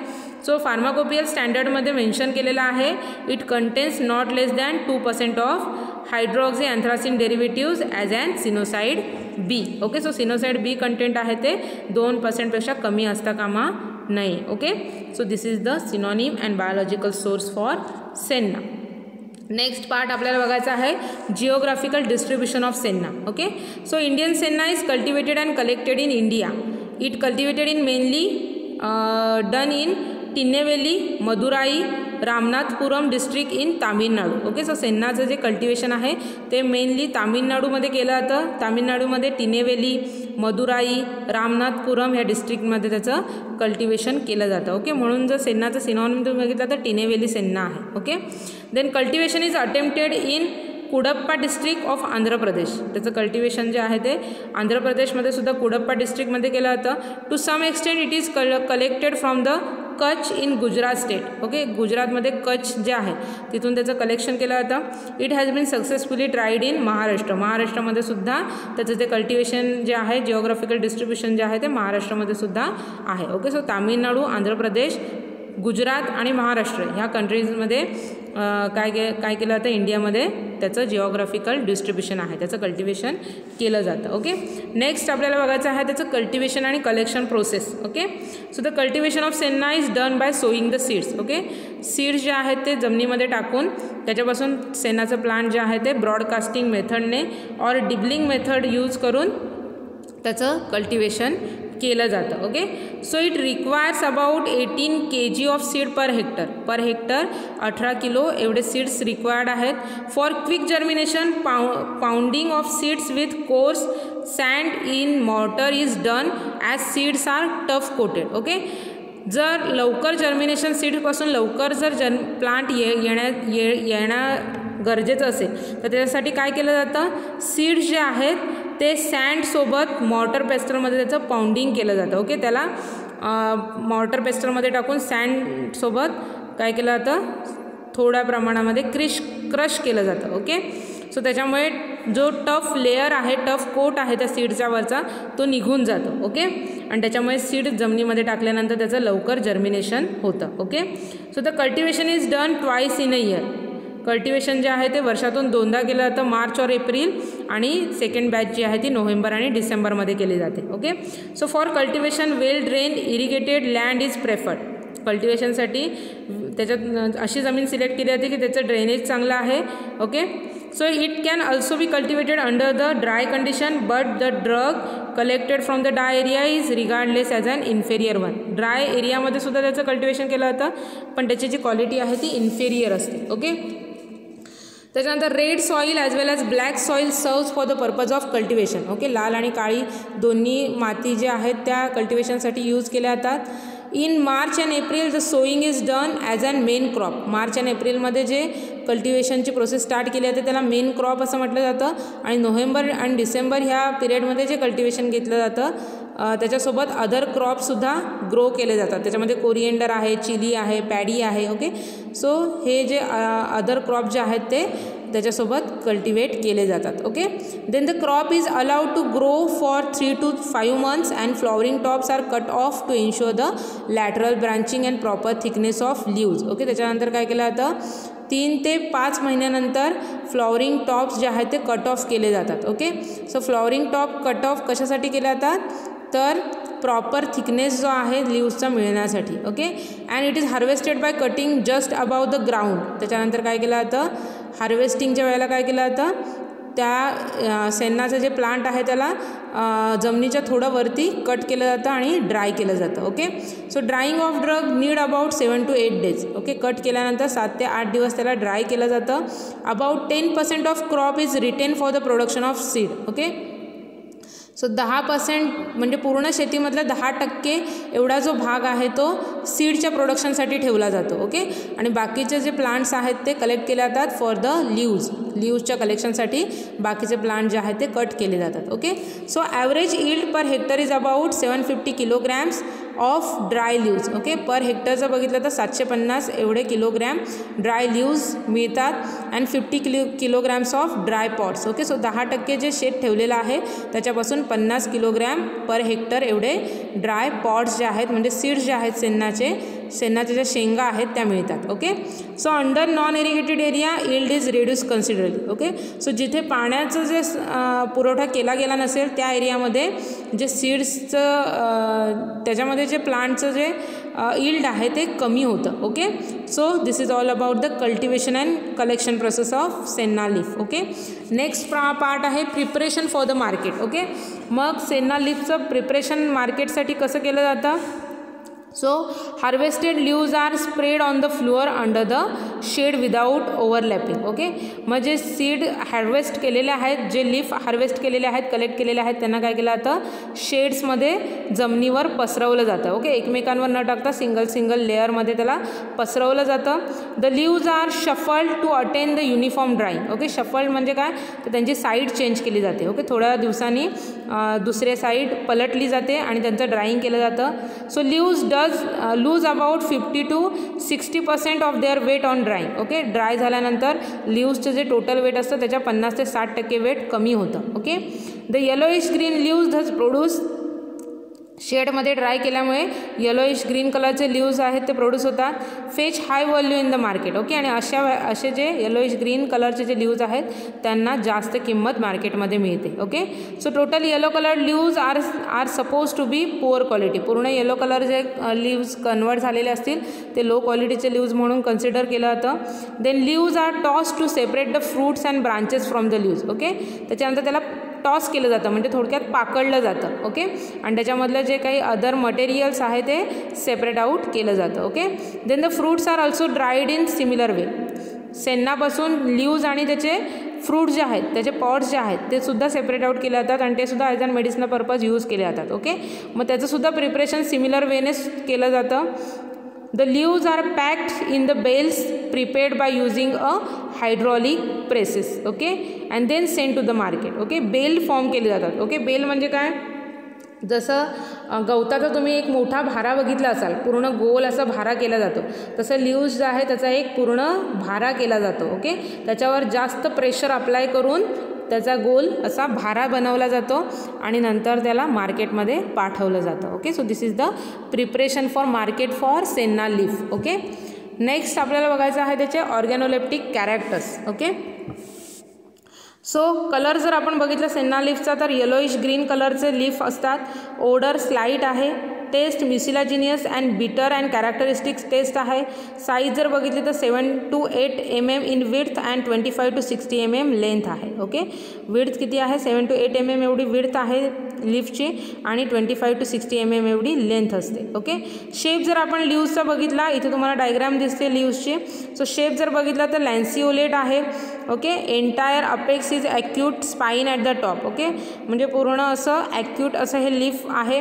So pharmacopoeial स्टँडर्डमध्ये mention केलेलं आहे it contains not less than 2% of hydroxy anthracene derivatives as and sennoside B. Okay, so sennoside B content आहे ते 2%पेक्षा कमी असता कामा नाही. Okay, so this is the synonym and biological source for senna. Next part आपल्याला बघायचा आहे geographical distribution of senna. Okay, so Indian senna is cultivated and collected in India. It cultivated in mainly done in Tinnevelly, Madurai, Ramanathapuram district in Tamil Nadu. Okay, so सेन्नाचं जे cultivation आहे ते mainly तामिळनाडूमध्ये केलं जातं. तामिळनाडूमध्ये तिन्नेवेली, मदुराई, रामनाथपुरम ह्या डिस्ट्रिक्टमध्ये त्याचं कल्टिवेशन केलं जातं. ओके, म्हणून जर सेन्नाचं सिनॉनिम तुम्ही बघितलं तर तिन्नेवेली सेन्ना आहे. Okay, then cultivation is attempted in Cuddapah district of Andhra Pradesh. त्याचं कल्टिवेशन जे आहे ते आंध्र प्रदेशमध्ये सुद्धा कुडप्पा डिस्ट्रिक्टमध्ये केलं जातं. To some extent it is collected from the Kutch in Gujarat state. Okay, गुजरातमध्ये कच्छ जे आहे तिथून त्याचं कलेक्शन केलं जातं. It has been successfully tried in Maharashtra. महाराष्ट्रामध्ये सुद्धा त्याचं ते कल्टिवेशन जे आहे जिओग्राफिकल डिस्ट्रीब्युशन जे आहे ते महाराष्ट्रामध्ये सुद्धा आहे. ओके, सो तामिळनाडू, आंध्र प्रदेश, गुजरात आणि महाराष्ट्र ह्या कंट्रीजमध्ये काय केलं जातं इंडियामध्ये त्याचं जिओग्राफिकल डिस्ट्रीब्युशन आहे, त्याचं कल्टिवेशन केलं जातं. ओके, नेक्स्ट आपल्याला बघायचं आहे त्याचं कल्टिवेशन आणि collection process. Okay, so the cultivation of senna is done by sowing the seeds. Okay, seeds जे आहेत ते जमिनीमध्ये टाकून त्याच्यापासून सेन्नाचं प्लांट जे आहे ते ब्रॉडकास्टिंग मेथडने और डिबलिंग मेथड यूज करून त्याचं कल्टिवेशन केलं जातं. Okay, so it requires about 18 kg of seed per hectare 18 kilo एवढे सीड्स रिक्वायर्ड आहेत. For quick germination pounding of seeds with coarse sand in mortar is done as seeds are tough coated. Okay, जर लवकर germination सीडपासून लवकर जर plant येणं गरजेचं असेल तर त्याच्यासाठी काय केलं जातं, सीड्स जे आहेत ते सँडसोबत मॉर्टर पेस्टरमध्ये त्याचं पाउंडिंग केलं जातं. ओके, त्याला मॉर्टर पेस्टरमध्ये टाकून सँडसोबत काय केलं जातं थोड्या प्रमाणामध्ये क्रश केलं जातं. ओके, सो त्याच्यामुळे जो टफ लेयर आहे, टफ कोट आहे त्या सीडच्या वरचा तो निघून जातो. ओके, आणि त्याच्यामुळे सीड जमिनीमध्ये टाकल्यानंतर त्याचं लवकर जर्मिनेशन होतं. Okay, so the cultivation is done twice in a year. Cultivation जे आहे ते वर्षातून 2दा केलं जातं, मार्च और एप्रिल, आणि सेकंड बॅच जी आहे ती नोव्हेंबर आणि डिसेंबरमध्ये केली जाते. Okay, so for cultivation well drain irrigated land is preferred. कल्टिवेशनसाठी त्याच्यात अशी जमीन सिलेक्ट केली जाते की त्याचं ड्रेनेज चांगलं आहे. Okay, so it can also be cultivated under the dry condition but the drug collected from the dry area is regardless as an inferior one. Dry एरियामध्ये सुद्धा त्याचं कल्टिवेशन केलं जातं पण त्याची जी क्वालिटी आहे ती इन्फेरियर असते. ओके, त्याच्यानंतर red soil as well as black soil serves for the purpose of cultivation. Okay, लाल आणि काळी दोन्ही माती जे आहेत त्या कल्टिवेशनसाठी यूज केल्या जातात. In March and April the sowing is done as an main crop. March and एप्रिलमध्ये जे कल्टिवेशनची प्रोसेस स्टार्ट केली जाते त्याला मेन क्रॉप असं म्हटलं जातं. आणि नोव्हेंबर आणि डिसेंबर ह्या पिरियडमध्ये जे कल्टिवेशन घेतलं जातं त्याच्यासोबत अदर क्रॉपसुद्धा ग्रो केले जातात. त्याच्यामध्ये कोरिएंडर आहे, चिली आहे, पॅडी आहे. ओके, सो हे जे अदर क्रॉप जे आहेत ते त्याच्यासोबत कल्टिवेट केले जातात. Okay, then the crop is allowed to grow for 3 to 5 months and flowering tops are cut off to ensure the lateral branching and proper thickness of leaves. Okay, त्याच्यानंतर काय केलं जातं 3 ते 5 महिन्यानंतर फ्लॉवरिंग टॉप्स जे आहेत ते कट ऑफ केले जातात. Okay, so flowering top cut off कशासाठी केले जातात तर प्रॉपर थिकनेस जो आहे लीव्सचा मिळण्यासाठी. Okay, and it is harvested by cutting just above the ground. त्याच्यानंतर काय केलं जातं हार्वेस्टिंगच्या वेळेला काय केलं जातं त्या सेन्नाचं जे प्लांट आहे त्याला जमिनीच्या थोडं वरती कट केलं जातं आणि ड्राय केलं जातं. Okay, so drying of drug need about 7 to 8 days. Okay, cut केल्यानंतर 7 ते 8 दिवस त्याला ड्राय केलं जातं. About 10% of crop is retain for the production of seed. Okay, so 10% म्हणजे पूर्ण शेतीमधला 10% एवढा जो भाग आहे तो सीडच्या प्रोडक्शनसाठी ठेवला जातो. ओके, आणि बाकीचे जे प्लांट्स आहेत ते कलेक्ट केले जातात फॉर द लीव्सच्या कलेक्शनसाठी बाकीचे प्लांट जे आहेत ते कट केले जातात. Okay, so average yield per hectare is about 750 kilograms of dry leaves. Okay, per हेक्टरचं बघितलं तर 750 एवढे किलोग्रॅम ड्राय लिव्ज मिळतात अँड 50 kilograms of dry pods. Okay, so 10% जे शेत ठेवलेलं आहे त्याच्यापासून 50 किलोग्रॅम पर हेक्टर एवढे ड्राय पॉट्स जे आहेत म्हणजे सीड्स जे आहेत शेणाच्या ज्या शेंगा आहेत त्या मिळतात. Okay, so under non irrigated area yield is reduce considerably. Okay, so जिथे पाण्याचं जे पुरवठा केला गेला नसेल त्या एरियामध्ये जे सीड्सचं त्याच्यामध्ये जे प्लांटचं जे यील्ड आहे ते कमी होतं. Okay, so this is all about the cultivation and collection process of senna leaf. Okay, next part आहे preparation for the market. Okay, मग सेन्ना लीफचं प्रिपरेशन मार्केटसाठी कसं केलं जातं. So harvested leaves are spread on the floor under the shade without overlapping. Okay, मग जे seed harvest केलेले आहेत, जे लीफ हार्वेस्ट केलेले आहेत, कलेक्ट केलेले आहेत, त्यांना काय केलं जातं शेड्समध्ये जमिनीवर पसरवलं जातं. ओके, एकमेकांवर न टाकता सिंगल लेअरमध्ये त्याला पसरवलं जातं. The leaves are shuffled to attain the uniform drying. Okay, shuffled म्हणजे काय तर त्यांची साईड चेंज केली जाते. ओके, थोड्या दिवसांनी दुसऱ्या साईड पलटली जाते आणि त्यांचं ड्राईंग केलं जातं. So leaves lose about 50 to 60% of their weight on drying. Okay, dry झाल्यानंतर लिव्सचं जे टोटल वेट असतं त्याच्या 50 ते 60% वेट कमी होतं. Okay, the yellowish green leaves thus produce शेडमध्ये ड्राय केल्यामुळे येलोइश ग्रीन कलरचे लिव्ज आहेत ते प्रोड्यूस होतात. Fetch high value in the market. Okay, आणि असे जे येलोइश ग्रीन कलरचे जे लिव्ज आहेत त्यांना जास्त किंमत मार्केटमध्ये मिळते. Okay, so total yellow colour leaves are suppose to be poor quality. पूर्ण येलो कलर जे लिव्ज कन्वर्ट झालेले असतील ते लो क्वालिटीचे लिव्ज म्हणून कन्सिडर केलं जातं. Then leaves are toss to separate the fruits and branches from the leaves. Okay, त्याच्यानंतर त्याला टॉस केलं जातं म्हणजे थोडक्यात पाकडलं जातं. ओके, आणि त्याच्यामधलं जे काही अदर मटेरियल्स आहे ते सेपरेट आउट केलं जातं. Okay, then the fruits are also dried in similar way. सेन्नापासून लिव्ज आणि त्याचे फ्रूट जे आहेत त्याचे पॉट्स जे आहेत ते सुद्धा सेपरेट आउट केले जातात आणि ते सुद्धा as a medicinal purpose use केले जातात. ओके, मग त्याचंसुद्धा प्रिपरेशन सिमिलर वेने केलं जातं. The leaves are packed in the bales prepared by using a hydraulic presses. Okay, and then sent to the market. Okay, bale form केले जातात. Okay, bell म्हणजे काय जसं गवताचा तुम्ही एक मोठा भारा बघितला असाल, पूर्ण गोल असा भारा केला जातो, तसं लिव्ज जे आहे त्याचा एक पूर्ण भारा केला जातो. ओके, त्याच्यावर जास्त प्रेशर अप्लाय करून त्याचा गोल असा भारा बनवला जातो आणि नंतर त्याला मार्केटमध्ये पाठवलं जातं. Okay, so this is the preparation for market for senna leaf. Okay, next आपल्याला बघायचं आहे त्याचे ऑर्गॅनोलेप्टिक कॅरेक्टर्स. ओके, सो कलर जर आपण बघितलं सेन्ना लीफचा तर येलोइश ग्रीन कलरचे लीफ असतात. ओडर स्लाईट आहे. टेस्ट म्युसिलाजिनियस अँड बिटर अँड कॅरेक्टरिस्टिक्स टेस्ट आहे. साईज जर बघितली तर 7 to 8 mm in width and 25 to 60 mm length आहे. ओके, विड्थ किती आहे 7 to 8 mm एवढी विड्थ आहे लीफची आणि 25 to 60 mm एवढी लेंथ असते. ओके, शेप जर आपण लिव्सचा बघितला, इथे तुम्हाला डायग्राम दिसते लिव्सची. सो शेप जर बघितला तर लॅन्सिओलेट आहे. Okay, entire apex is acute spine at the top. Okay, म्हणजे पूर्ण असं ॲक्यूट असं हे लीफ आहे.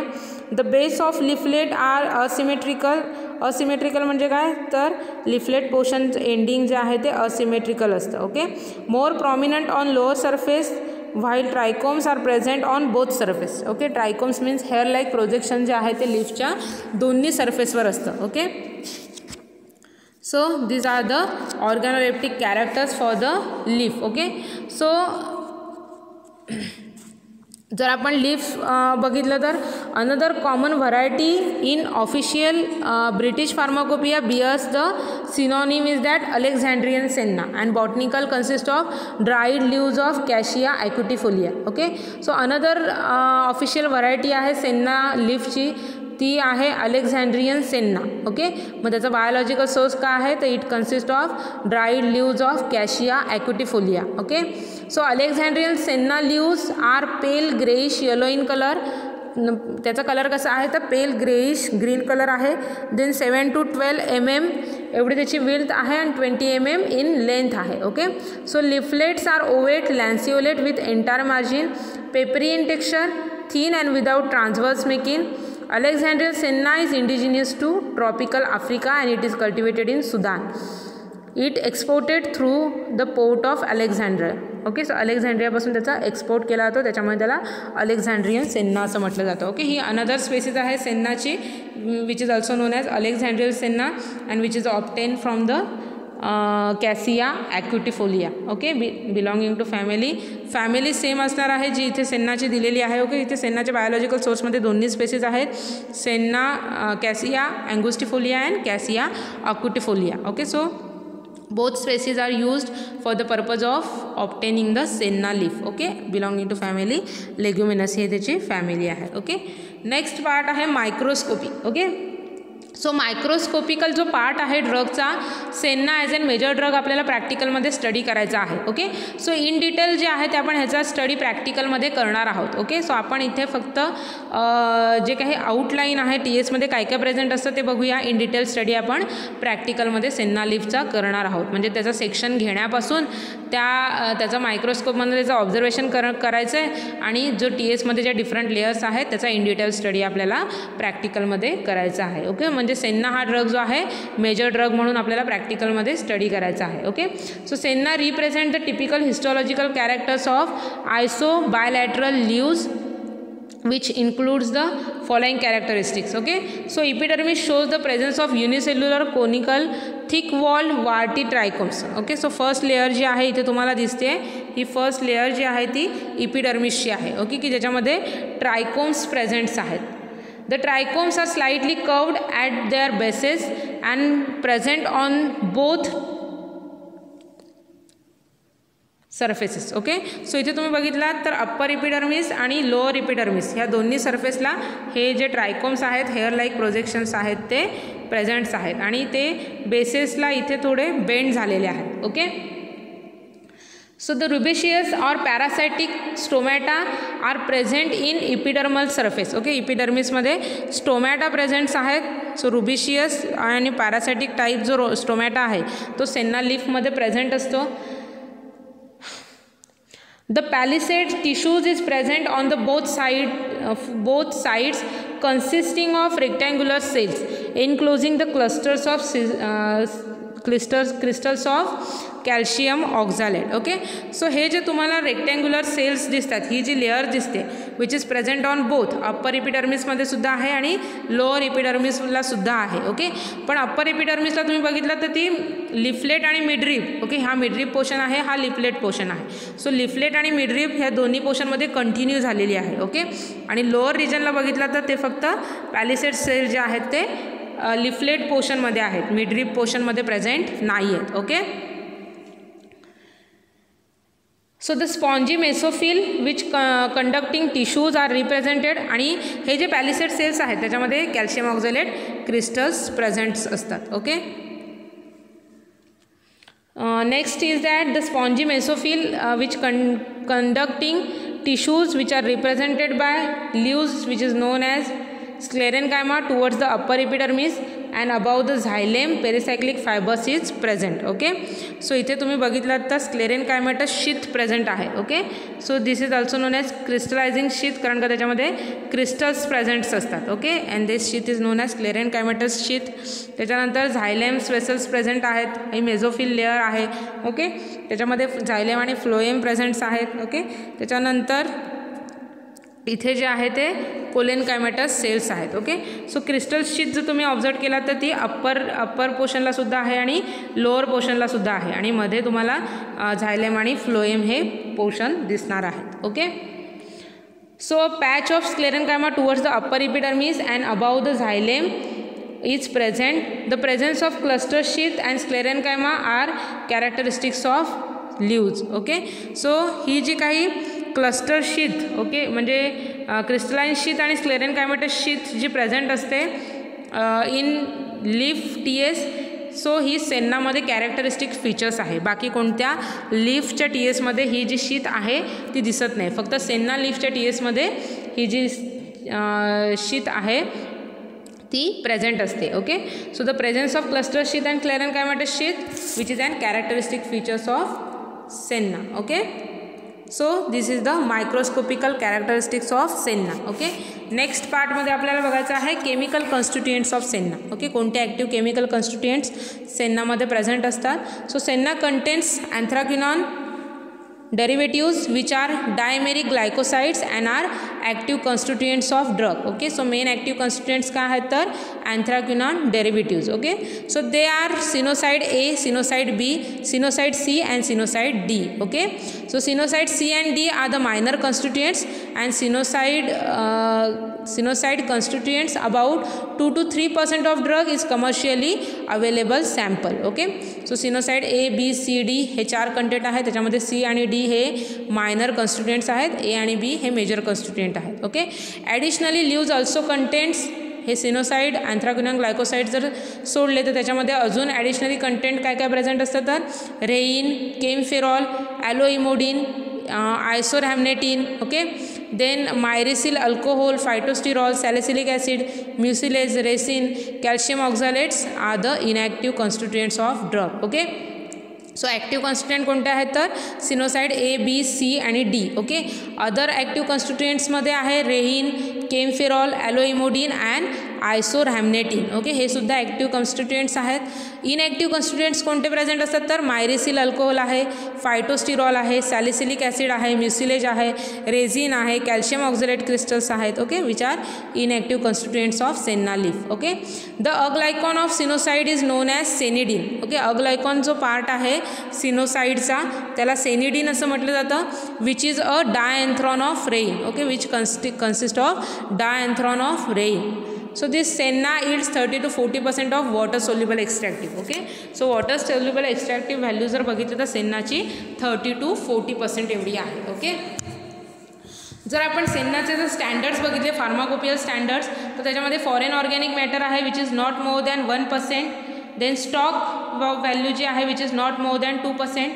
The base of leaflet are asymmetrical. Asymmetrical म्हणजे काय तर लिफलेट पोर्शन एंडिंग जे आहे ते असिमेट्रिकल असतं. Okay, more prominent on lower surface while trichomes are present on both surface. Okay, trichomes means hair like projection जे आहे ते लीफच्या दोन्ही सरफेसवर असतं. Okay, so these are the organoleptic characters for the leaf. Okay, so जर आपण leaf बघितलं तर another common variety in official British pharmacopoeia bears the synonym is that Alexandrian senna and botanical consist of dried leaves of cassia acutifolia. Okay, so another official variety आहे senna लीफची, ती आहे अलेक्झांड्रियन senna. Okay, मग त्याचा biological source काय आहे तर it consist of dried leaves of cassia acutifolia. Okay, so Alexandrian senna leaves are pale greyish yellow in colour. त्याचा colour कसा आहे तर पेल ग्रेइश ग्रीन कलर आहे. देन 7 to 12 mm एवढी त्याची विड्थ आहे आणि 20 mm इन लेंथ आहे. Okay, so leaflets are ovate lanceolate with entire margin, papery in texture, thin and without transverse making. Alexandrian senna is indigenous to tropical Africa and it is cultivated in Sudan. It exported through the port of Alexandria. Okay. So अलेक्झांड्रियापासून त्याचा export केला जातो, त्याच्यामुळे त्याला अलेक्झांड्रियन senna असं म्हटलं जातं. Okay. ही another species आहे सेन्नाची, which is also known as Alexandrian senna and which is obtain from the cassia acutifolia. Okay. Belonging to family same असणार आहे जी इथे सेन्नाची दिलेली आहे. ओके. इथे सेन्नाच्या बायोलॉजिकल सोर्समध्ये दोन्ही स्पेसिस आहेत, senna cassia angustifolia and cassia acutifolia. Okay. So both species are used for the purpose of obtaining the senna leaf. Okay. Belonging to family leguminous हे त्याची फॅमिली आहे. ओके. नेक्स्ट पार्ट आहे microscopy. Okay. So microscopical जो part आहे ड्रगचा, senna as an major drug आपल्याला प्रॅक्टिकलमध्ये स्टडी करायचा आहे. ओके. सो इन डिटेल जे आहे ते आपण ह्याचा स्टडी प्रॅक्टिकलमध्ये करणार आहोत. ओके. सो आपण इथे फक्त जे काही आउटलाईन आहे टी एसमध्ये काय काय प्रेझेंट असतं ते बघूया. इन डिटेल स्टडी आपण प्रॅक्टिकलमध्ये सेन्ना लीफचा करणार आहोत, म्हणजे त्याचं सेक्शन घेण्यापासून त्याचा मायक्रोस्कोपमध्ये त्याचं ऑब्झर्वेशन करायचं आहे आणि जो टी एसमध्ये ज्या डिफरंट लेयर्स आहेत त्याचा इन डिटेल स्टडी आपल्याला प्रॅक्टिकलमध्ये करायचा आहे. ओके. म्हणजे सेन्ना हा ड्रग जो आहे मेजर ड्रग म्हणून आपल्याला प्रॅक्टिकलमध्ये स्टडी करायचा आहे. Okay. So senna represent the typical histological characters of isobilateral leaves which includes the following characteristics. Okay. So epidermis shows the presence of unicellular conical thick walled warty trichomes. Okay. So first layer जी आहे इथे तुम्हाला दिसते, ही first layer जी आहे ती इपिडर्मिसची आहे. Okay. की ज्याच्यामध्ये ट्रायकोम्स presents आहेत. The trichomes are slightly curved at their bases and present on both surfaces. Okay. So इथे तुम्ही बघितलात तर अप्पर इपिडर्मिस आणि लोअर इपिडर्मिस ह्या दोन्ही सर्फेसला हे जे ट्रायकोम्स आहेत, हेअर लाईक प्रोजेक्शन्स आहेत ते प्रेझेंट्स आहेत आणि ते बेसेसला इथे थोडे बेंड झालेले आहेत. Okay. So the rubiaceous or paracytic stomata are present in epidermal surface. Okay. इपिडर्मिसमध्ये स्टोमॅटा प्रेझेंट्स आहेत. सो रुबिशियस आणि पॅरासायटिक टाईप जो स्टोमॅटा आहे तो सेन्ना लीफमध्ये प्रेझेंट असतो. The palisade tissues is present on the both sides consisting of rectangular cells enclosing the clusters of calcium oxalate. Okay. So हे जे तुम्हाला रेक्टँग्युलर सेल्स दिसतात, ही जी लेअर दिसते which is present on both upper इपिडर्मिसमध्ये सुद्धा आहे आणि लोअर इपिडर्मिसला सुद्धा आहे. ओके. पण अप्पर इपिडर्मिसला तुम्ही बघितलं तर ती लिफलेट आणि मिडरिप. ओके. हा मिडरिप पोर्शन आहे, हा लिफलेट पोर्शन आहे. सो लिफलेट आणि मिडरिप ह्या दोन्ही पोर्शनमध्ये कंटिन्यू झालेली आहे. ओके. आणि लोअर रिजनला बघितलं तर ते फक्त पॅलिसेड सेल जे आहेत ते लिफलेट पोर्शनमध्ये आहेत, मिडरिप पोर्शनमध्ये प्रेझेंट नाही आहेत. Okay. So the spongy mesophyll which conducting tissues are represented आणि हे जे पॅलिसेड सेल्स आहेत त्याच्यामध्ये कॅल्शियम ऑक्झॅलेट क्रिस्टल्स प्रेझेंट्स असतात. Okay. Next is that the spongy mesophyll which conducting tissues which are represented by leaves which is known as sclerenchyma towards the upper epidermis and above the xylem pericyclic fibers is present. Okay. So इथे तुम्ही बघितलात तर sclerenchymatous sheath present आहे. Okay. So this is also known as crystallising sheath, कारण का त्याच्यामध्ये crystals presents असतात. Okay. And this sheath is known as sclerenchymatous sheath. त्याच्यानंतर झायलेम्स वेसल्स प्रेझेंट आहेत, ही मेझोफिल लेअर आहे. ओके. त्याच्यामध्ये झायलेम आणि फ्लोएम प्रेझेंट्स आहेत. ओके. त्याच्यानंतर इथे जे आहे ते कोलेनकायमॅटस सेल्स आहेत. ओके. सो क्रिस्टल शीट जर तुम्ही ऑब्झर्व केला तर ती अप्पर पोर्शनला सुद्धा आहे आणि लोअर पोर्शनला सुद्धा आहे आणि मध्ये तुम्हाला झायलेम आणि फ्लोएम हे पोर्शन दिसणार आहेत. Okay. So patch of sclerenchyma towards the upper epidermis and above the xylem is present. The presence of cluster sheath and sclerenchyma are characteristics of leaves. Okay. So ही जी काही क्लस्टर शीथ, ओके, म्हणजे crystalline sheath आणि sclerenchymatous sheath जी present असते in leaf T S, so ही सेन्नामध्ये characteristic features आहे. बाकी कोणत्या लीफच्या टी एसमध्ये ही जी शीथ आहे ती दिसत नाही. फक्त सेन्ना लीफच्या टी एसमध्ये ही जी शीथ आहे ती प्रेझेंट असते. Okay. So the presence of cluster sheath and sclerenchymatous sheath which is and characteristic features of senna. Okay. So this is the microscopical characteristics of senna. Okay. Next पार्टमध्ये आपल्याला बघायचं आहे chemical constituents of senna. Okay. कोणते active chemical constituents सेन्नामध्ये present असतात. So senna contains anthraquinone, derivatives which are dimeric glycosides and are active constituents of drug. Okay, so main active constituents काय आहेत तर anthraquinone derivatives. Okay, so they are sinoside A, sinoside B, sinoside C and sinoside D. Okay, so sinoside C and D are the minor constituents and sinoside constituents about 2 to 3% of drug is commercially available sample. Okay, so sinoside A, B, C, D हे 4 content आहेत, त्याच्यामध्ये C आणि D हे minor constituents आहेत, A आणि B हे major constituent आहेत. Okay, additionally leaves also contents हे सिनोसाइड अँथ्राक्विनोन ग्लायकोसाइड जर सोडले तर त्याच्यामध्ये अजून ॲडिशनली कंटेंट काय काय प्रेझेंट असतात तर rhein, kaempferol, aloe emodin, isorhamnetin. Okay, then myricyl alcohol, phytosterol, salicylic acid, mucilage, resin, calcium oxalates are the inactive constituents of drug. Okay, so active constituent कोणते आहेत तर सिनोसाइड ए, बी, सी आणि D. Okay, other active कॉन्स्टिट्युएंट्समध्ये आहे rhein, kaempferol, aloe emodin and isorhamnetin. Okay, हे सुद्धा active constituents आहेत. Inactive constituents कोणते प्रेझेंट असतात तर मायरिसिल अल्कोहोल आहे, फायटोस्टिरॉल आहे, सॅलिसिलिक ॲसिड आहे, म्युसिलेज आहे, रेझिन आहे, कॅल्शियम ऑक्झालेट क्रिस्टल्स आहेत. Okay, which are inactive constituents of senna leaf. Okay, the aglycone of sennoside is known as sennidin. Okay, aglycone जो पार्ट आहे सिनोसाइडचा त्याला सेनिडिन असं म्हटलं जातं, which is a dianthrone of rhein. Okay, which consist of dianthrone of rhein. So this senna yields 30 to 40% of water soluble extractive. Okay, so water soluble extractive value जर बघितलं तर सेन्नाची 30 to 40% एवढी आहे. ओके, जर आपण सेन्नाचे जर स्टँडर्ड्स बघितले pharmacopoeial standards तर त्याच्यामध्ये फॉरेन ऑर्गॅनिक मॅटर आहे which is not more than 1%. Then stock value जी आहे which is not more than 2%.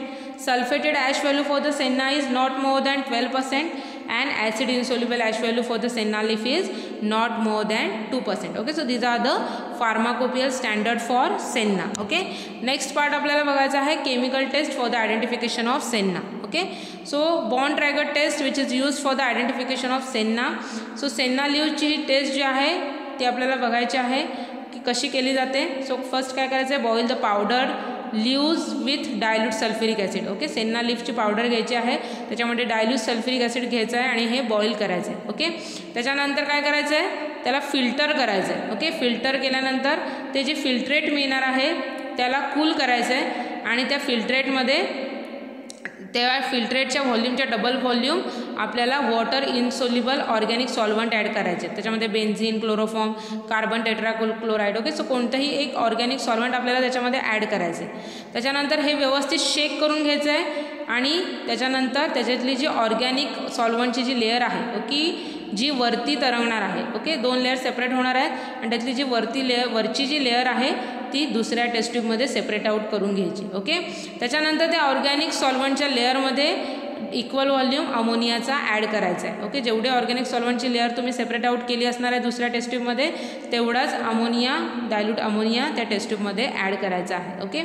Sulphated ash value for the senna is not more than 12%. and acid insoluble ash value for the senna leaf is not more than 2%. Okay, so these are the pharmacopoeial standard for senna. Okay, next part आपल्याला बघायचा आहे chemical test for the identification of senna. Okay, so bond trigger test which is used for the identification of senna. So senna leaf ची taste जी आहे ती आपल्याला बघायची आहे की कशी केली जाते. सो फर्स्ट काय करायचं आहे, boil the powder leaves with dilute sulphuric acid. Okay, senna लीफची पावडर घ्यायची आहे, त्याच्यामध्ये डायल्यूट सल्फ्युरिक ॲसिड घ्यायचं आहे आणि हे बॉईल करायचं आहे. ओके, त्याच्यानंतर काय करायचं आहे, त्याला फिल्टर करायचं आहे. ओके, फिल्टर केल्यानंतर ते जे फिल्ट्रेट मिळणार आहे त्याला कूल करायचं आहे आणि त्या फिल्ट्रेटमध्ये त्या फिल्ट्रेटच्या व्हॉल्यूमच्या डबल व्हॉल्यूम आपल्याला water insoluble organic solvent add करायचे. त्याच्यामध्ये benzene, chloroform, carbon tetrachloride. Okay, so कोणतंही एक ऑर्गॅनिक सॉल्वंट आपल्याला त्याच्यामध्ये ॲड करायचं आहे. त्याच्यानंतर हे व्यवस्थित शेक करून घ्यायचं आहे आणि त्याच्यानंतर त्याच्यातली जी ऑर्गॅनिक सॉल्वंटची जी लेअर आहे ओके जी वरती तरंगणार आहे. ओके, 2 लेअर सेपरेट होणार आहेत आणि त्यातली जी वरची जी लेअर आहे ती दुसऱ्या टेस्ट ट्यूबमध्ये सेपरेट आउट करून घ्यायची. ओके, त्याच्यानंतर त्या ऑर्गॅनिक सॉल्वंटच्या लेअरमध्ये इक्वल व्हॉल्यूम अमोनियाचा ॲड करायचा आहे. ओके, जेवढे ऑर्गॅनिक सॉल्वंटची लेअर तुम्ही सेपरेट आउट केली असणार आहे दुसऱ्या टेस्ट ट्यूबमध्ये तेवढाच अमोनिया, डायल्यूट अमोनिया त्या टेस्ट ट्यूबमध्ये ॲड करायचा आहे. ओके,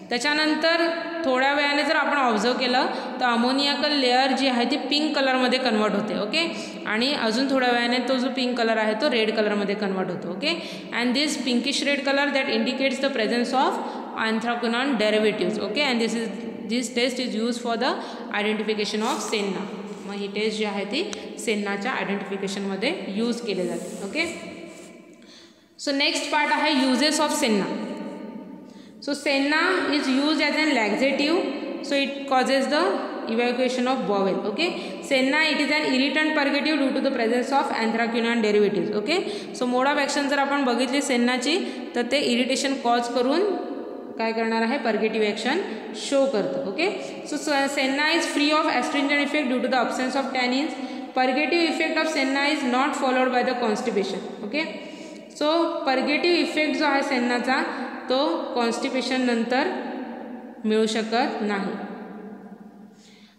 त्याच्यानंतर थोड्या वेळाने जर आपण ऑब्झर्व केलं तर अमोनियाकल लेअर जी आहे ती पिंक कलरमध्ये कन्वर्ट होते. ओके, आणि अजून थोड्या वेळाने तो जो पिंक कलर आहे तो रेड कलरमध्ये कन्वर्ट होतो. Okay, and this pinkish red colour that indicates the presence of anthraquinone derivatives. Okay, and this test is use for the identification of senna. मग ही टेस्ट जी आहे ती सेन्नाच्या आयडेंटिफिकेशनमध्ये यूज केले जाते. ओके, सो नेक्स्ट पार्ट आहे uses of senna. So senna is used as an laxative, so it causes the evacuation of bowel. Okay, senna it is an irritant purgative due to the presence of anthraquinone derivatives. Okay, so mode of action जर आपण बघितली सेन्नाची तर ते irritation cause करून काय करणार आहे पर्गेटिव्ह ॲक्शन शो करतं. Okay, so senna is free of astringent effect due to the absence of tannins. Purgative effect of senna is not followed by the constipation. Okay, so purgative effect जो आहे सेन्नाचा तो constipation नंतर मिळू शकत नाही.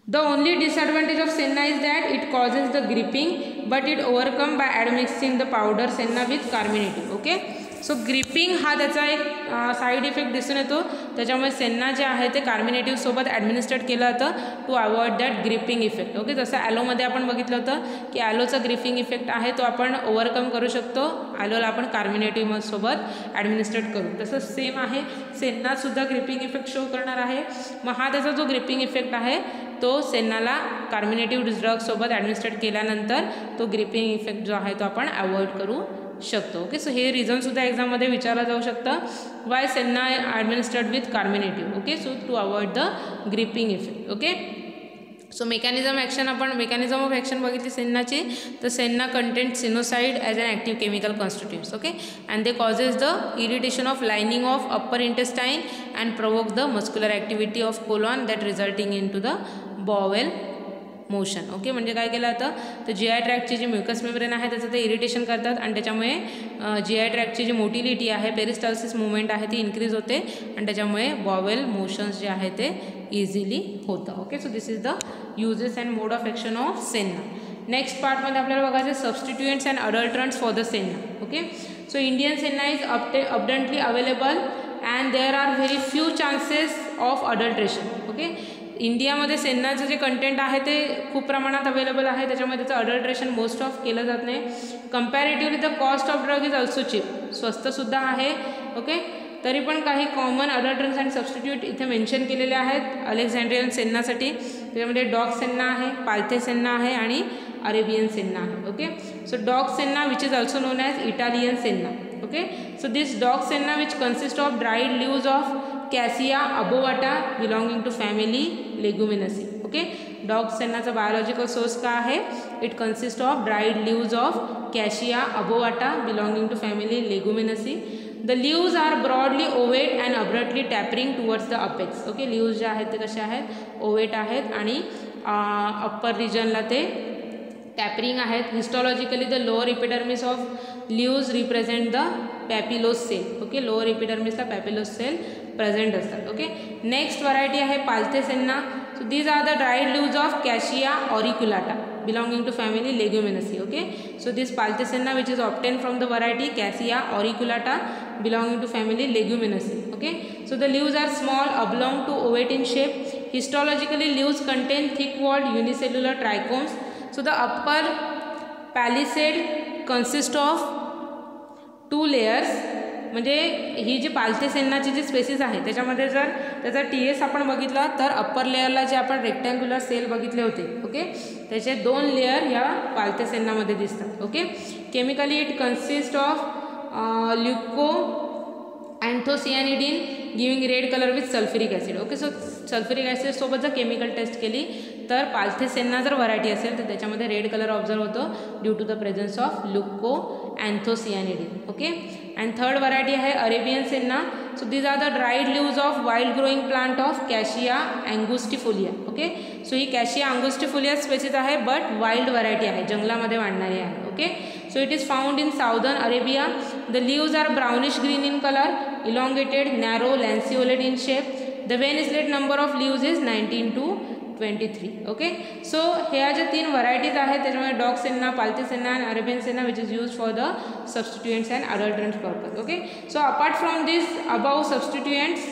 The only disadvantage of senna is that it causes the griping but it overcome by admixing the powder senna with carminative. Okay, so griping हा त्याचा एक साईड इफेक्ट दिसून येतो, त्याच्यामुळे सेन्ना जे आहे ते कार्मिनेटिव्हसोबत ॲडमिनिस्ट्रेट केलं जातं to avoid that griping effect. Okay, जसं ॲलोमध्ये आपण बघितलं होतं की ॲलोचा ग्रिपिंग इफेक्ट आहे तो आपण ओव्हरकम करू शकतो, ॲलोला आपण कार्मिनेटिव्हसोबत ॲडमिनिस्ट्रेट करू. तसं सेम आहे, सेन्नासुद्धा ग्रिपिंग इफेक्ट शो करणार आहे. मग हा त्याचा जो ग्रिपिंग इफेक्ट आहे तो सेन्नाला कार्मिनेटिव्ह ड्रगसोबत ॲडमिनिस्ट्रेट केल्यानंतर तो ग्रिपिंग इफेक्ट जो आहे तो आपण अवॉइड करू शकतो. ओके, सो हे रिझनसुद्धा एक्झाममध्ये विचारलं जाऊ शकतं. Why senna administered with carminative. Okay, so to avoid the griping effect. Okay, so mechanism of action बघितली सेन्नाची, तर senna content sennoside as an active chemical constitutes. Okay, and they causes the irritation of lining of upper intestine and provoke the muscular activity of colon that resulting in to the bowel motion. Okay, म्हणजे काय केलं जातं, तर GI ट्रॅक्टची जी mucus membrane आहे त्याचं ते इरिटेशन करतात आणि त्याच्यामुळे GI ट्रॅक्टची जी मोटिलिटी आहे, पेरिस्टाल्सिस मुवमेंट आहे ती इन्क्रीज होते आणि त्याच्यामुळे बॉवेल मोशन्स जे आहे ते इझिली होतं. Okay, so this is the uses and mode of action of senna. Next पार्टमध्ये आपल्याला बघायचं substituents and adulterants for the senna. Okay, so Indian senna is abundantly available and there are very few chances of adulteration. Okay, इंडियामध्ये सेन्नाचं जे content आहे ते खूप प्रमाणात अवेलेबल आहे, त्याच्यामुळे त्याचं अडल्ट्रेशन मोस्ट ऑफ केलं जात नाही. Comparatively the cost of drug is also cheap, स्वस्तसुद्धा आहे. ओके, तरी पण काही कॉमन अडल्ट्रंट्स अँड सबस्टिट्यूट इथे मेन्शन केलेले आहेत अलेक्झांड्रियन सेन्नासाठी. त्याच्यामध्ये डॉग सेन्ना आहे, पालथे सेन्ना आहे आणि अरेबियन सेन्ना आहे. Okay, so dog senna which is also known as Italian senna. Okay, so this dog senna which consist of dried leaves of cassia obovata belonging to family leguminosae. Okay, dog सेन्नाचा biological source काय आहे, it consist of dried leaves of cassia obovata belonging to family leguminosae. The leaves are broadly ovate and abruptly tapering towards the apex. Okay, leaves जे आहेत ते कसे आहेत, Ovett आहेत आणि अप्पर रिजनला ते टॅपरिंग आहेत. Histologically the lower epidermis of leaves represent the papillose cell. Okay, lower इपिडर्मिसला पॅपिलोस सेल प्रेझेंट असतात. ओके, नेक्स्ट व्हरायटी आहे palthe senna. So these are the dried leaves of cassia auriculata belonging to family Leguminaceae. Okay, so this Palte senna which is obtained from the variety Cassia auriculata belonging to family Leguminaceae. Okay, so the leaves are small, oblong to ovate in shape. Histologically, leaves contain thick-walled unicellular trichomes. So the upper palisade consists of 2 layers. म्हणजे ही जी पालथे सेन्नाची जी spaces आहे त्याच्यामध्ये जर त्याचा TS आपण बघितला तर upper लेअरला जे आपण रेक्टँग्युलर सेल बघितले होते. ओके, त्याचे 2 लेअर ह्या पालथे सेन्नामध्ये दिसतात. Okay, chemically it consist of leuco anthocyanidin giving red colour with sulphuric acid. Okay, so sulphuric acid सोबत जर केमिकल टेस्ट केली तर पालथे सेन्ना जर व्हरायटी असेल तर त्याच्यामध्ये रेड कलर ऑब्झर्व होतो due to the presence of leuco anthocyanidin. Okay, and third variety आहे Arabian senna. So these are the dried leaves of wild growing plant of cassia angustifolia. Okay, so ही cassia angustifolia species आहे but wild variety आहे, जंगलामध्ये वाढणारी आहे. ओके, so it is found in southern Arabia. The leaves are brownish green in color, elongated, narrow, lanceolate in shape. The Venislate number of leaves is 19 to 23. Okay, so here ज्या 3 varieties आहेत त्याच्यामध्ये dog senna, पालथे senna and Arabian senna which is used for the substituents and adulterants purpose. Okay, so apart from this above substituents,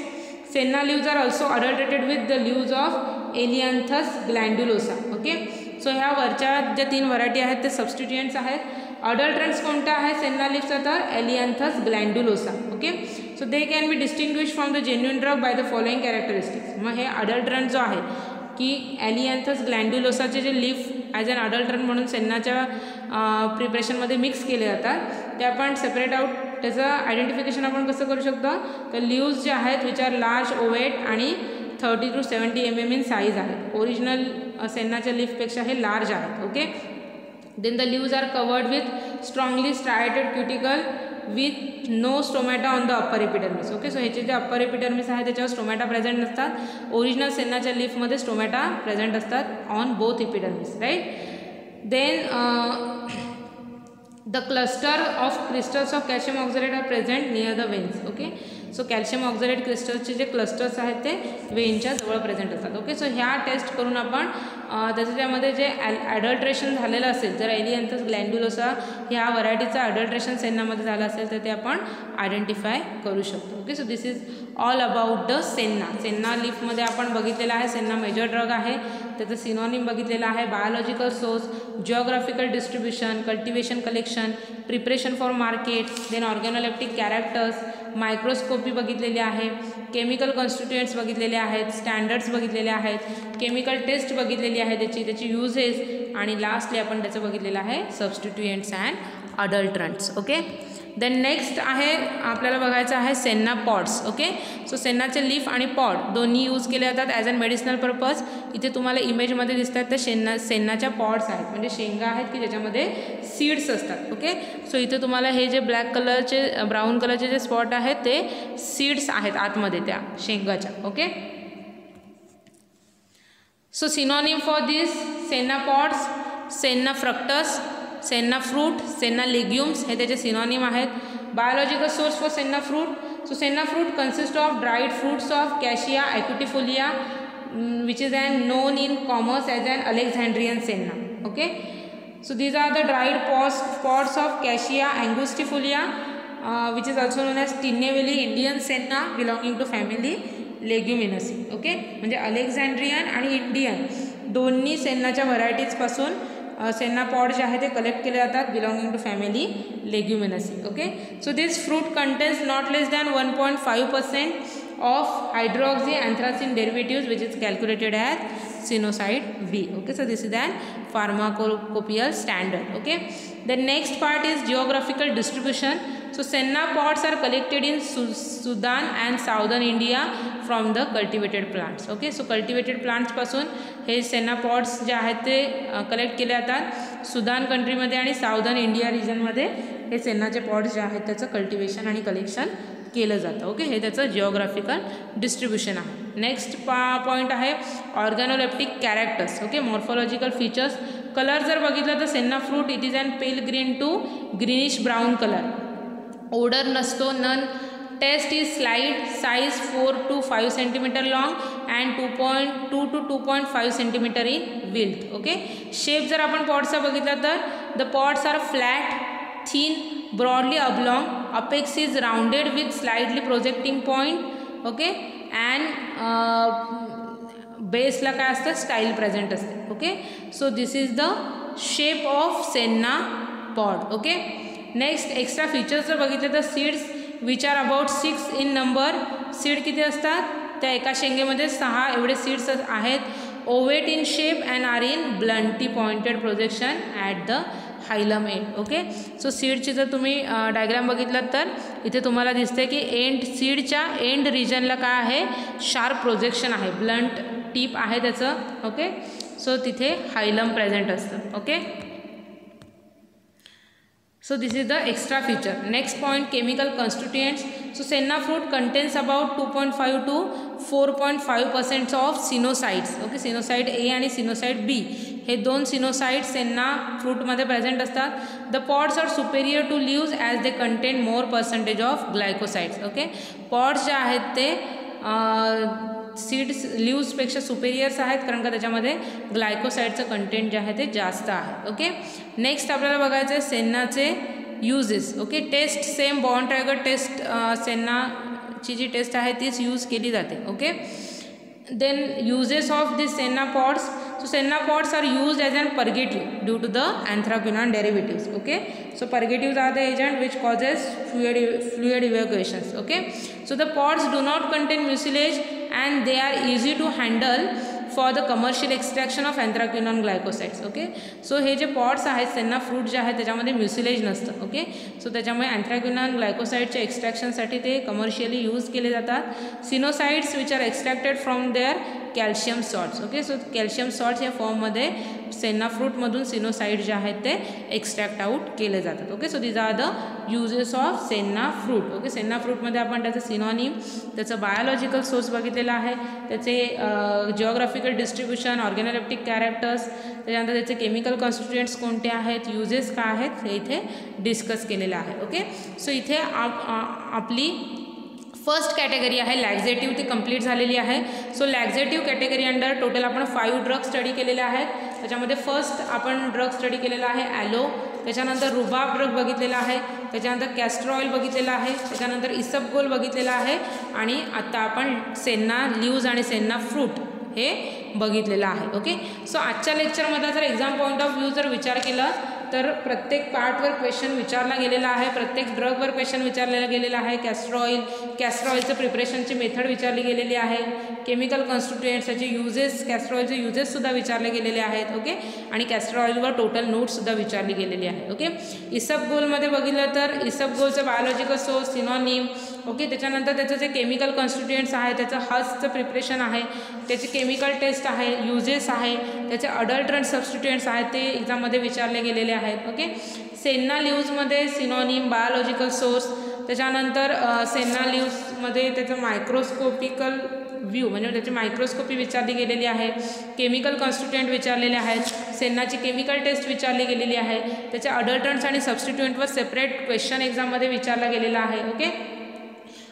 senna leaves are also adulterated with the leaves of Elianthus glandulosa. Okay, so ह्या वरच्या ज्या 3 variety आहेत ते सबस्टिट्युएंट्स आहेत. अडल्ट्रंट्स कोणत्या आहेत senna लीव्सचा तर ailanthus glandulosa. Okay, so they can be distinguish from the genuine drug by the following characteristics. मग हे अडल्ट्रंट जो आहे की एलियांथस ग्लँडुलोसाचे जे लीफ ॲज अन अडल्ट्रंट म्हणून सेन्नाच्या प्रिपरेशनमध्ये मिक्स केले जातात ते आपण सेपरेट आउट त्याचं आयडेंटिफिकेशन आपण कसं करू शकतो तर लीव्ज जे आहेत विच आर लार्ज ओवेट आणि 30 to 70 mm इन साईज आहेत. ओरिजिनल सेन्नाच्या लीफपेक्षा हे लार्ज आहेत. Okay, then the leaves are covered with strongly striated cuticle with no stomata on the upper epidermis. Okay, so ह्याचे जे upper epidermis आहे त्याच्यावर stomata present नसतात. Original सेन्नाच्या लीफमध्ये स्टोमॅटा प्रेझेंट असतात on both epidermis, right. Then the cluster of crystals of calcium oxalate are present near the veins. Okay, so calcium oxalate क्रिस्टल्सचे जे क्लस्टर्स आहेत ते वेनच्या जवळ प्रेझेंट असतात. ओके, सो ह्या टेस्ट करून आपण त्याच्यामध्ये जे ॲडल्ट्रेशन झालेलं असेल जर एलियांथस ग्लँडुलोसा ह्या व्हरायटीचं ॲडल्ट्रेशन सेन्नामध्ये झालं असेल तर ते आपण आयडेंटिफाय करू शकतो. Okay, so this is all about the senna. Senna लीफमध्ये आपण बघितलेलं आहे सेन्ना मेजर ड्रग आहे. त्याचं सिनॉनिम बघितलेलं आहे, biological source, geographical distribution, cultivation collection, preparation for market, then organoleptic characters, microscopy बघितलेली आहे, केमिकल कॉन्स्टिट्युएंट्स बघितलेले आहेत, स्टँडर्ड्स बघितलेले आहेत, केमिकल टेस्ट बघितलेली आहे, त्याची युजेस, आणि लास्टली आपण त्याचं बघितलेलं आहे substituents and adulterants. Okay. Then next आहे आपल्याला बघायचं आहे सेन्ना पॉड्स. ओके. सो सेन्नाचे लीफ आणि पॉड दोन्ही यूज केले जातात ॲज अन मेडिसिनल पर्पज. इथे तुम्हाला इमेजमध्ये दिसतात तर सेन्नाच्या पॉड्स आहेत, म्हणजे शेंगा आहेत की ज्याच्यामध्ये सीड्स असतात. ओके. सो इथे तुम्हाला हे जे ब्लॅक कलरचे ब्राऊन कलरचे जे स्पॉट आहेत ते सीड्स आहेत आतमध्ये त्या शेंगाच्या. ओके. So synonym for this senna pods, senna fructus, senna fruit, senna legumes हे त्याचे सिनॉनिम आहेत. Biological source for senna fruit. So senna fruit consist of dried fruits of cassia acutifolia which is known in commerce as an Alexandrian senna. Okay. So these are the dried pods of Cassia angustifolia which is also known as Tinnevelli Indian senna belonging to family Leguminosae. Okay. म्हणजे अलेक्झांड्रियन आणि Indian दोन्ही सेन्नाच्या व्हरायटीजपासून senna pod जे आहे ते collect केले जातात belonging to family leguminosae. Okay. So this fruit contains not less than 1.5% of hydroxy anthracene derivatives which is calculated as sinoside B. Okay. So this is an pharmacopoeial standard. Okay. The next part is geographical distribution. So senna pods are collected in Sudan and southern India from the cultivated plants. Okay. So cultivated plants पासून हे senna pods जे आहेत ते collect केले जातात सुदान कंट्रीमध्ये आणि southern India रिजनमध्ये हे सेन्नाचे पॉड्स जे आहेत त्याचं कल्टिवेशन आणि कलेक्शन केलं जातं. ओके. हे त्याचं जिओग्राफिकल डिस्ट्रीब्युशन आहे. नेक्स्ट पॉईंट आहे organoleptic characters. Okay. Morphological features. Colour जर बघितलं तर senna fruit it is and pale green to greenish brown colour. Odour नसतो, none. Taste is slight. Size 4 to 5 centimeter long and 2.2 to 2.5 centimeter in width. Okay. Shape जर आपण पॉड्सचा बघितला तर the pods are flat, thin, broadly oblong. apex is rounded with slightly projecting point. Okay. and बेसला काय असतं style present असते. Okay. So this is the shape of senna pod. Okay. Next extra features जर बघितले तर seeds which are about 6 in number. Seed किती असतात त्या एका शेंगेमध्ये 6 एवढे सीड्स आहेत. Ovate in shape and R in bluntly pointed projection at the hilum end. Okay. So सीडची जर तुम्ही डायग्राम बघितलात तर इथे तुम्हाला दिसते की एंड सीडच्या एंड रिजनला काय आहे शार्प प्रोजेक्शन आहे, ब्लंट टीप आहे त्याचं. ओके. सो तिथे हायलम प्रेझेंट असतं. Okay. So this is the extra feature. Next point, chemical constituents. So senna fruit contains about 2.5 to 4.5% of sinusides. Okay. sinucide A आणि sinucide B हे दोन sinusides सेन्ना फ्रूटमध्ये present असतात. The pods are superior to leaves as they contain more percentage of glycosides. Okay. Pods जे आहेत ते seeds लीव्सपेक्षा सुपेरियर्स आहेत कारण का त्याच्यामध्ये ग्लायकोसाइडचं कंटेंट जे आहे ते जास्त आहे. ओके. नेक्स्ट आपल्याला बघायचं आहे सेन्नाचे uses. Okay. Test same Borntrager test सेन्नाची जी टेस्ट आहे तीच यूज केली जाते. Okay. Then uses of this senna pods. So senna pods are used as an purgative due to the anthraquinone derivatives. Okay. So purgatives are the agent which causes fluid evacuations. Okay. So the pods do not contain mucilage and they are easy to handle for the commercial extraction of anthraquinone glycosides. Okay. So हे जे pods आहेत senna fruit जे आहे त्याच्यामध्ये म्युसिलेज नसतं. Okay. So त्याच्यामुळे अँथ्रॅक्विनॉन ग्लायकोसाइडच्या एक्स्ट्रॅक्शनसाठी ते commercially use केले जातात. Sennosides which are extracted from their calcium salts. Okay. So calcium salts या फॉर्ममध्ये सेन्ना फ्रूटमधून सिनोसाइड जे आहेत ते एक्स्ट्रॅक्ट आउट केले जातात. Okay. So these are the uses of senna fruit. Okay. Senna फ्रूटमध्ये आपण त्याचं सिनॉनिम, त्याचं बायोलॉजिकल सोर्स बघितलेला आहे, त्याचे जिओग्राफिकल डिस्ट्रीब्युशन, ऑर्गॅनोलेप्टिक कॅरेक्टर्स, त्याच्यानंतर त्याचे केमिकल कॉन्स्टिट्युएंट्स कोणते आहेत, युजेस काय आहेत हे इथे डिस्कस केलेलं आहे. ओके. सो इथे आपली फर्स्ट कॅटेगरी आहे लॅक्झेटिव्ह ती कंप्लीट झालेली आहे. सो लॅक्झेटिव्ह कॅटेगरी अंडर टोटल आपण 5 ड्रग स्टडी केलेले आहेत. त्याच्यामध्ये फर्स्ट आपण ड्रग स्टडी केलेला आहे ॲलो, त्याच्यानंतर रुबाब ड्रग बघितलेला आहे, त्याच्यानंतर कॅस्टर ऑइल बघितलेला आहे, त्याच्यानंतर इसबगोल बघितलेला आहे आणि आता आपण सेन्ना लीव्ज आणि सेन्ना फ्रूट हे बघितलेलं आहे. ओके, सो आजच्या लेक्चरमध्ये जर एक्झाम पॉईंट ऑफ व्ह्यू जर विचार केला तर प्रत्येक पार्टवर क्वेश्चन विचारला गेलेला आहे, प्रत्येक ड्रगवर क्वेश्चन विचारलेला गेलेला आहे. कॅस्टर ऑइलचं प्रिपरेशनची मेथड विचारली गेलेली आहे. केमिकल कॉन्स्टिट्युएंट्स त्याचे युजेस, कॅस्टर ऑइलचे युजेससुद्धा विचारले गेलेले आहेत. ओके, आणि कॅस्टर ऑइलवर टोटल नोट्ससुद्धा विचारली गेलेली आहे. ओके, इसबगोलमध्ये बघितलं तर इसबगोलचं बायोलॉजिकल सोर्स, सिनोनिम. ओके, त्याच्यानंतर त्याचं जे केमिकल कॉन्स्टिट्युएंट्स आहे, त्याचं हस्टचं प्रिपरेशन आहे, त्याची केमिकल टेस्ट आहे, युजेस आहे, त्याचे अडल्ट्रंट सबस्टिट्युएंट्स आहेत, ते एक्झाममध्ये विचारले गेलेले आहेत. ओके, सेन्ना लीव्हजमध्ये सिनोनिम, बायोलॉजिकल सोर्स, त्याच्यानंतर सेन्ना लीव्हजमध्ये त्याचं मायक्रोस्कोपिकल व्ह्यू म्हणजे त्याची मायक्रोस्कोपी विचारली गेलेली आहे, केमिकल कॉन्स्टिट्युएंट विचारलेले आहेत, सेन्नाची केमिकल टेस्ट विचारली गेलेली आहे, त्याच्या अडल्टंट्स आणि सबस्टिट्युएंटवर सेपरेट क्वेश्चन एक्झाममध्ये विचारला गेलेला आहे. ओके,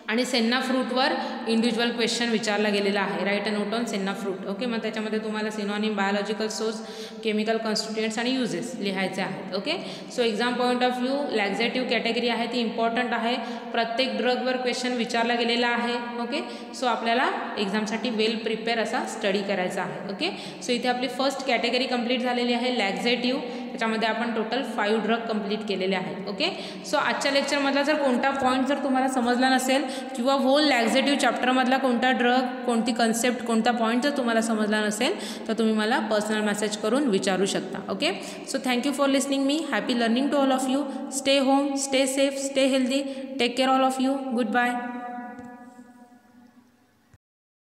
आणि सेन्ना फ्रूटवर इंडिव्हिज्युअल क्वेश्चन विचारला गेलेला आहे. Write a note on senna fruit. Okay, मग त्याच्यामध्ये तुम्हाला synonym, biological source, chemical constituents आणि युजेस लिहायचे आहेत. Okay, so exam point of view laxative category आहे ती इम्पॉर्टंट आहे. प्रत्येक ड्रगवर क्वेश्चन विचारला गेलेला आहे. ओके, सो आपल्याला एक्झामसाठी वेल प्रिपेअर असा स्टडी करायचा आहे. ओके, सो इथे आपली फर्स्ट कॅटेगरी कंप्लीट झालेली आहे लॅक्झेटिव्ह. त्याच्यामध्ये आपण टोटल 5 ड्रग कंप्लीट केलेले आहेत. ओके, सो आजच्या लेक्चरमधला जर कोणता पॉईंट जर तुम्हाला समजला नसेल किंवा होल लॅक्झेटिव्ह चॅप्टरमधला कोणता ड्रग, कोणती कन्सेप्ट, कोणता पॉईंट जर तुम्हाला समजला नसेल तर तुम्ही मला पर्सनल मेसेज करून विचारू शकता. Okay, so thank you for listening me. Happy learning to all of you. Stay home, stay safe, stay healthy. Take care all of you. Good bye.